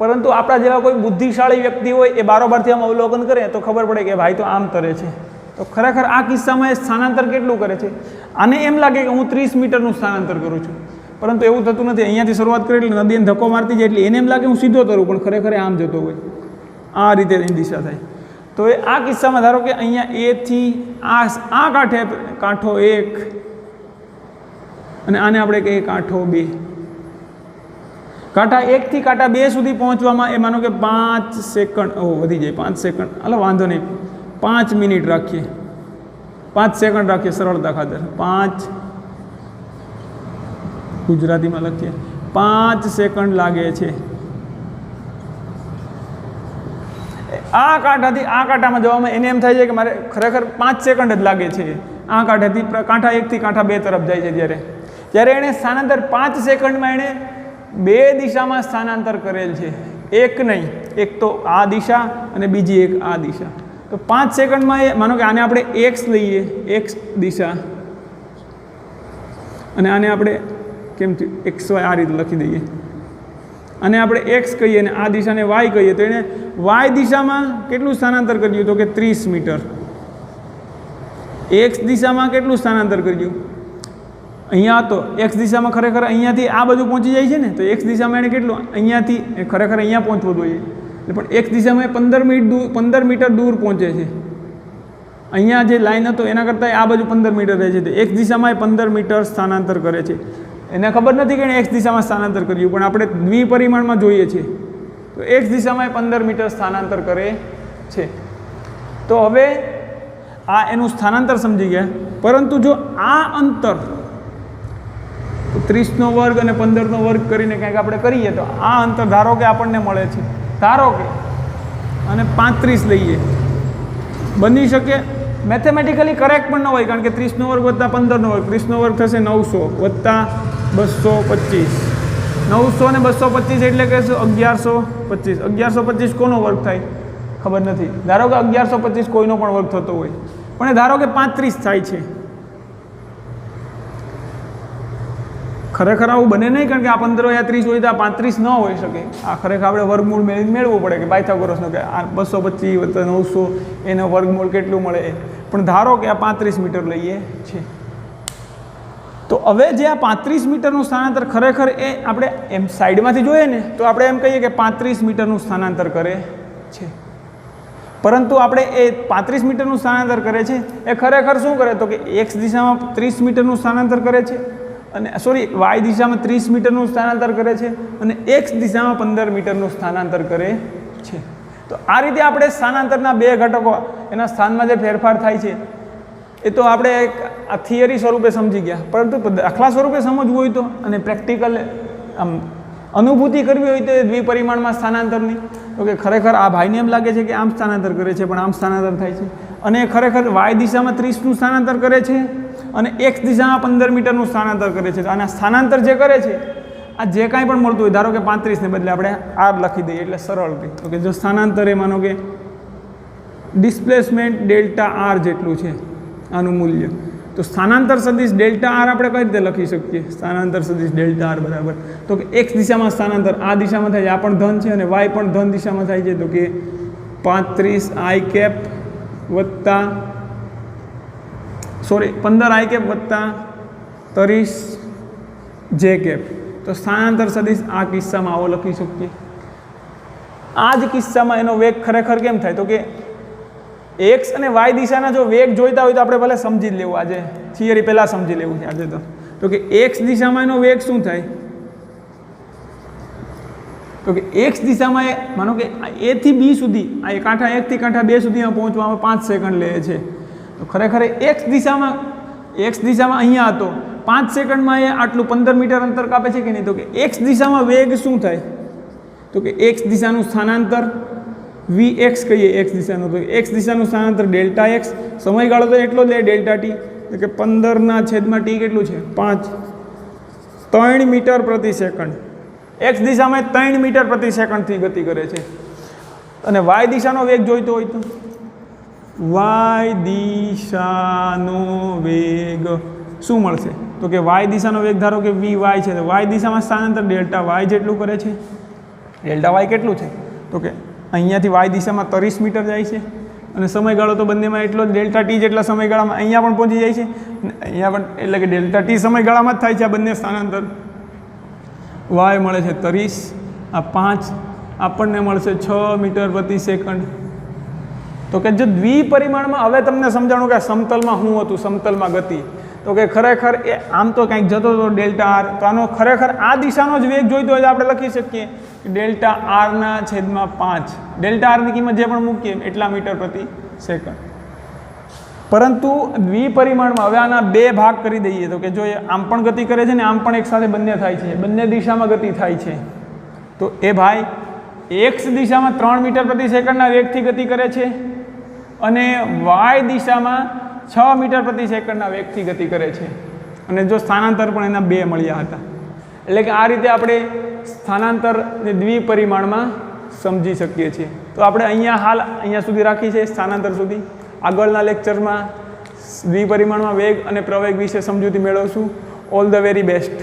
પરંતુ આપણા જેવા કોઈ બુદ્ધિશાળી વ્યક્તિ હોય એ બારોબારથી આમ અવલોકન કરે તો ખબર પડે કે ભાઈ તો આમ તરે છે. તો ખરેખર આ કિસ્સામાં એ સ્થાનાંતર કેટલું કરે છે, આને એમ લાગે કે હું 30 મીટરનું સ્થાનાંતર કરું છું, પરંતુ એવું થતું નથી. અહીંયાથી શરૂઆત કરી એટલે નદીને ધક્કો મારતી જાય એટલે એને એમ લાગે હું સીધો તરું, પણ ખરેખર આમ જતો હોય, આ રીતે એની દિશા થાય. તો એ આ કિસ્સામાં ધારો કે અહીંયા એથી આ કાંઠે કાંઠો 1 અને આને આપણે કહીએ કાંઠો 2, કાંઠા 1 થી કાંઠા 2 સુધી પહોંચવામાં એ માનો કે 5 સેકન્ડ વધી જાય, 5 સેકન્ડ, હાલો વાંધો નહીં 5 મિનિટ રાખીએ, 5 સેકન્ડ રાખીએ સરળતા ખાતર, 5 ગુજરાતીમાં લખીએ 5 સેકન્ડ લાગે છે. આ કાંઠાથી આ કાંઠામાં જવામાં એને એમ થાય છે કે મારે ખરેખર 5 સેકન્ડ જ લાગે છે. આ કાંઠાથી કાંઠા 1 થી કાંઠા 2 તરફ જાય છે ત્યારે એણે સ્થાનાંતર 5 સેકન્ડમાં એણે 2 દિશામાં સ્થાનાંતર કરેલ છે, એક નહીં, એક તો આ દિશા અને બીજી એક આ દિશા. તો 5 સેકન્ડમાં એ માનો કે આને આપણે એક્સ લઈએ, એક્સ દિશા, અને આને આપણે કેમ એક્સ વાય આ રીતે લખી દઈએ, અને આપણે એક્સ કહીએ અને આ દિશાને વાય કહીએ, તો એણે વાય દિશામાં કેટલું સ્થાનાંતર કર્યું તો કે 30 મીટર. એક્સ દિશામાં કેટલું સ્થાનાંતર કર્યું, અહીંયા હતો એક્સ દિશામાં ખરેખર અહીંયાથી આ બાજુ પહોંચી જાય છે ને, તો એક્સ દિશામાં એણે કેટલું અહીંયાથી ખરેખર અહીંયા પહોંચવું જોઈએ, પણ એક્સ દિશામાં 15 મીટર દૂર પહોંચે છે. અહીંયા જે લાઈન હતો એના કરતાં આ બાજુ 15 મીટર રહે છે, તો એક્સ દિશામાં 15 મીટર સ્થાનાંતર કરે છે. એને ખબર નથી કે એણે એક્સ દિશામાં સ્થાનાંતર કર્યું, પણ આપણે દ્વિપરિમાણમાં જોઈએ છીએ તો એક્સ દિશામાં 15 મીટર સ્થાનાંતર કરે છે. તો હવે આ એનું સ્થાનાંતર સમજી ગયા, પરંતુ જો આ અંતર 30નો વર્ગ અને 15નો વર્ગ કરીને કંઈક આપણે કરીએ તો આ અંતર ધારો કે આપણને મળે છે, ધારો કે અને 35 લઈએ, બની શકે મેથેમેટિકલી કરેક્ટ પણ ન હોય, કારણ કે 30નો વર્ગ વત્તા 15નો વર્ગ, 30નો વર્ગ થશે 900 વત્તા 225, 900 અને 225 એટલે કે 1125. 1125 કોનો વર્ગ થાય ખબર નથી, ધારો કે 1125 કોઈનો પણ વર્ગ થતો હોય, પણ ધારો કે 35 થાય છે. ખરેખર આવું બને નહીં, કારણ કે આ 15 યા 30 હોય તો આ 35 ન હોઈ શકે. આ ખરેખર આપણે વર્ગમૂળ મેળવવું પડે કે પાયથાગોરસનો કે આ 225 વત્તા 900 એનો વર્ગમૂળ કેટલું મળે, પણ ધારો કે આ 35 મીટર લઈએ છે. તો હવે જે આ 35 મીટરનું સ્થાનાંતર ખરેખર એ આપણે એમ સાઈડમાંથી જોઈએ ને તો આપણે એમ કહીએ કે 35 મીટરનું સ્થાનાંતર કરે છે, પરંતુ આપણે એ 35 મીટરનું સ્થાનાંતર કરે છે એ ખરેખર શું કરે તો કે એક્સ દિશામાં 30 મીટરનું સ્થાનાંતર કરે છે, અને વાય દિશામાં 30 મીટરનું સ્થાનાંતર કરે છે, અને એક્સ દિશામાં 15 મીટરનું સ્થાનાંતર કરે છે. તો આ રીતે આપણે સ્થાનાંતરના 2 ઘટકો એના સ્થાનમાં જે ફેરફાર થાય છે એ તો આપણે આ થિયરી સ્વરૂપે સમજી ગયા, પરંતુ દાખલા સ્વરૂપે સમજવું હોય તો અને પ્રેક્ટિકલ આમ અનુભૂતિ કરવી હોય તો દ્વિપરિમાણમાં સ્થાનાંતરની, તો કે ખરેખર આ ભાઈને એમ લાગે છે કે આમ સ્થાનાંતર કરે છે પણ આમ સ્થાનાંતર થાય છે, અને ખરેખર વાય દિશામાં 30નું સ્થાનાંતર કરે છે અને એક્સ દિશામાં 15 મીટરનું સ્થાનાંતર કરે છે. અને સ્થાનાંતર જે કરે છે આ જે કાંઈ પણ મળતું હોય, ધારો કે 35 ને બદલે આપણે આર લખી દઈએ એટલે સરળ રહે. તો કે જો સ્થાનાંતર એ માનો કે ડિસ્પ્લેસમેન્ટ ડેલ્ટા આર જેટલું છે આનું મૂલ્ય, તો સ્થાનાંતર સદિશ ડેલ્ટા આર આપણે કઈ રીતે લખી શકીએ? સ્થાનાંતર સદિશ ડેલ્ટા આર બરાબર, તો કે એક્સ દિશામાં સ્થાનાંતર આ દિશામાં થાય છે, આ પણ ધન છે, અને વાય પણ ધન દિશામાં થાય છે, તો કે 35 આઈ કેપ વત્તા 15 આઈ કેપ વત્તા 30 જે કેપ. તો સ્થાનાંતર સદિશ આ કિસ્સામાં આવો લખી શકીએ. આ જ કિસ્સામાં એનો વેગ ખરેખર કેમ થાય? તો કે એક્સ અને વાય દિશાના જો વેગ જોઈતા હોય તો આપણે ભલે સમજી જ લેવું, આજે થિયરી પહેલાં સમજી લેવું છે આજે તો કે એક્સ દિશામાં એનો વેગ શું થાય? તો કે એક્સ દિશામાં એ માનો કે એ થી બી સુધી, આ કાંઠા 1 થી કાંઠા 2 સુધીમાં પહોંચવામાં 5 સેકન્ડ લે છે. તો ખરેખર એક્સ દિશામાં અહીંયા હતો, 5 સેકન્ડમાં એ આટલું 15 મીટર અંતર કાપે છે કે નહીં? તો કે એક્સ દિશામાં વેગ શું થાય? તો કે એક્સ દિશાનું સ્થાનાંતર વી એક્સ કહીએ એક્સ દિશાનું, તો એક્સ દિશાનું સ્થાનાંતર ડેલ્ટા એક્સ, સમયગાળો તો એટલો જ લે ડેલ્ટા ટી, તો કે 15/ટી કેટલું છે? 5, 3 મીટર પ્રતિ સેકન્ડ. એક્સ દિશામાં 3 મીટર પ્રતિ સેકન્ડથી ગતિ કરે છે. અને વાય દિશાનો વેગ જોઈતો હોય તો વાય દિશાનો વેગ શું મળશે? તો કે વાય દિશાનો વેગ ધારો કે વી વાય છે, તો વાય દિશામાં સ્થાનાંતર ડેલ્ટા વાય જેટલું કરે છે. ડેલ્ટા વાય કેટલું છે? તો કે અહીંયાથી વાય દિશામાં 30 મીટર જાય છે, અને સમયગાળો તો બંનેમાં એટલો જ ડેલ્ટા ટી જેટલા સમયગાળામાં અહીંયા પણ પહોંચી જાય છે, અહીંયા પણ એટલે કે ડેલ્ટા ટી સમયગાળામાં જ થાય છે આ બંને સ્થાનાંતર. વાય મળે છે 30, આ 5, આપણને મળશે 6 મીટર પ્રતિ સેકન્ડ. તો કે જો દ્વિપરિમાણમાં હવે તમને સમજાણું કે સમતલમાં શું હતું, સમતલમાં ગતિ, તો કે ખરેખર એ આમ તો કંઈક જતો હતો ડેલ્ટા આર, તો આનો ખરેખર આ દિશાનો જ વેગ જોઈતો હોય તો આપણે લખી શકીએ ડેલ્ટા આરના છેદમાં 5, ડેલ્ટા આરની કિંમત જે પણ મૂકીએ એટલા મીટર પ્રતિ સેકન્ડ. પરંતુ દ્વિપરિમાણમાં હવે આના બે ભાગ કરી દઈએ, તો કે જો એ આમ પણ ગતિ કરે છે ને આમ પણ એકસાથે બંને થાય છે, બંને દિશામાં ગતિ થાય છે, તો એ ભાઈ એક્સ દિશામાં 3 મીટર પ્રતિ સેકન્ડના વેગથી ગતિ કરે છે અને વાય દિશામાં 6 મીટર પ્રતિ સેકન્ડના વેગથી ગતિ કરે છે. અને જો સ્થાનાંતર પણ એના 2 મળ્યા હતા. એટલે કે આ રીતે આપણે સ્થાનાંતરને દ્વિપરિમાણમાં સમજી શકીએ છીએ. તો આપણે અહીંયા સુધી રાખી છે સ્થાનાંતર સુધી. આગળના લેક્ચરમાં દ્વિપરિમાણમાં વેગ અને પ્રવેગ વિશે સમજૂતી મેળવશું. All the very best.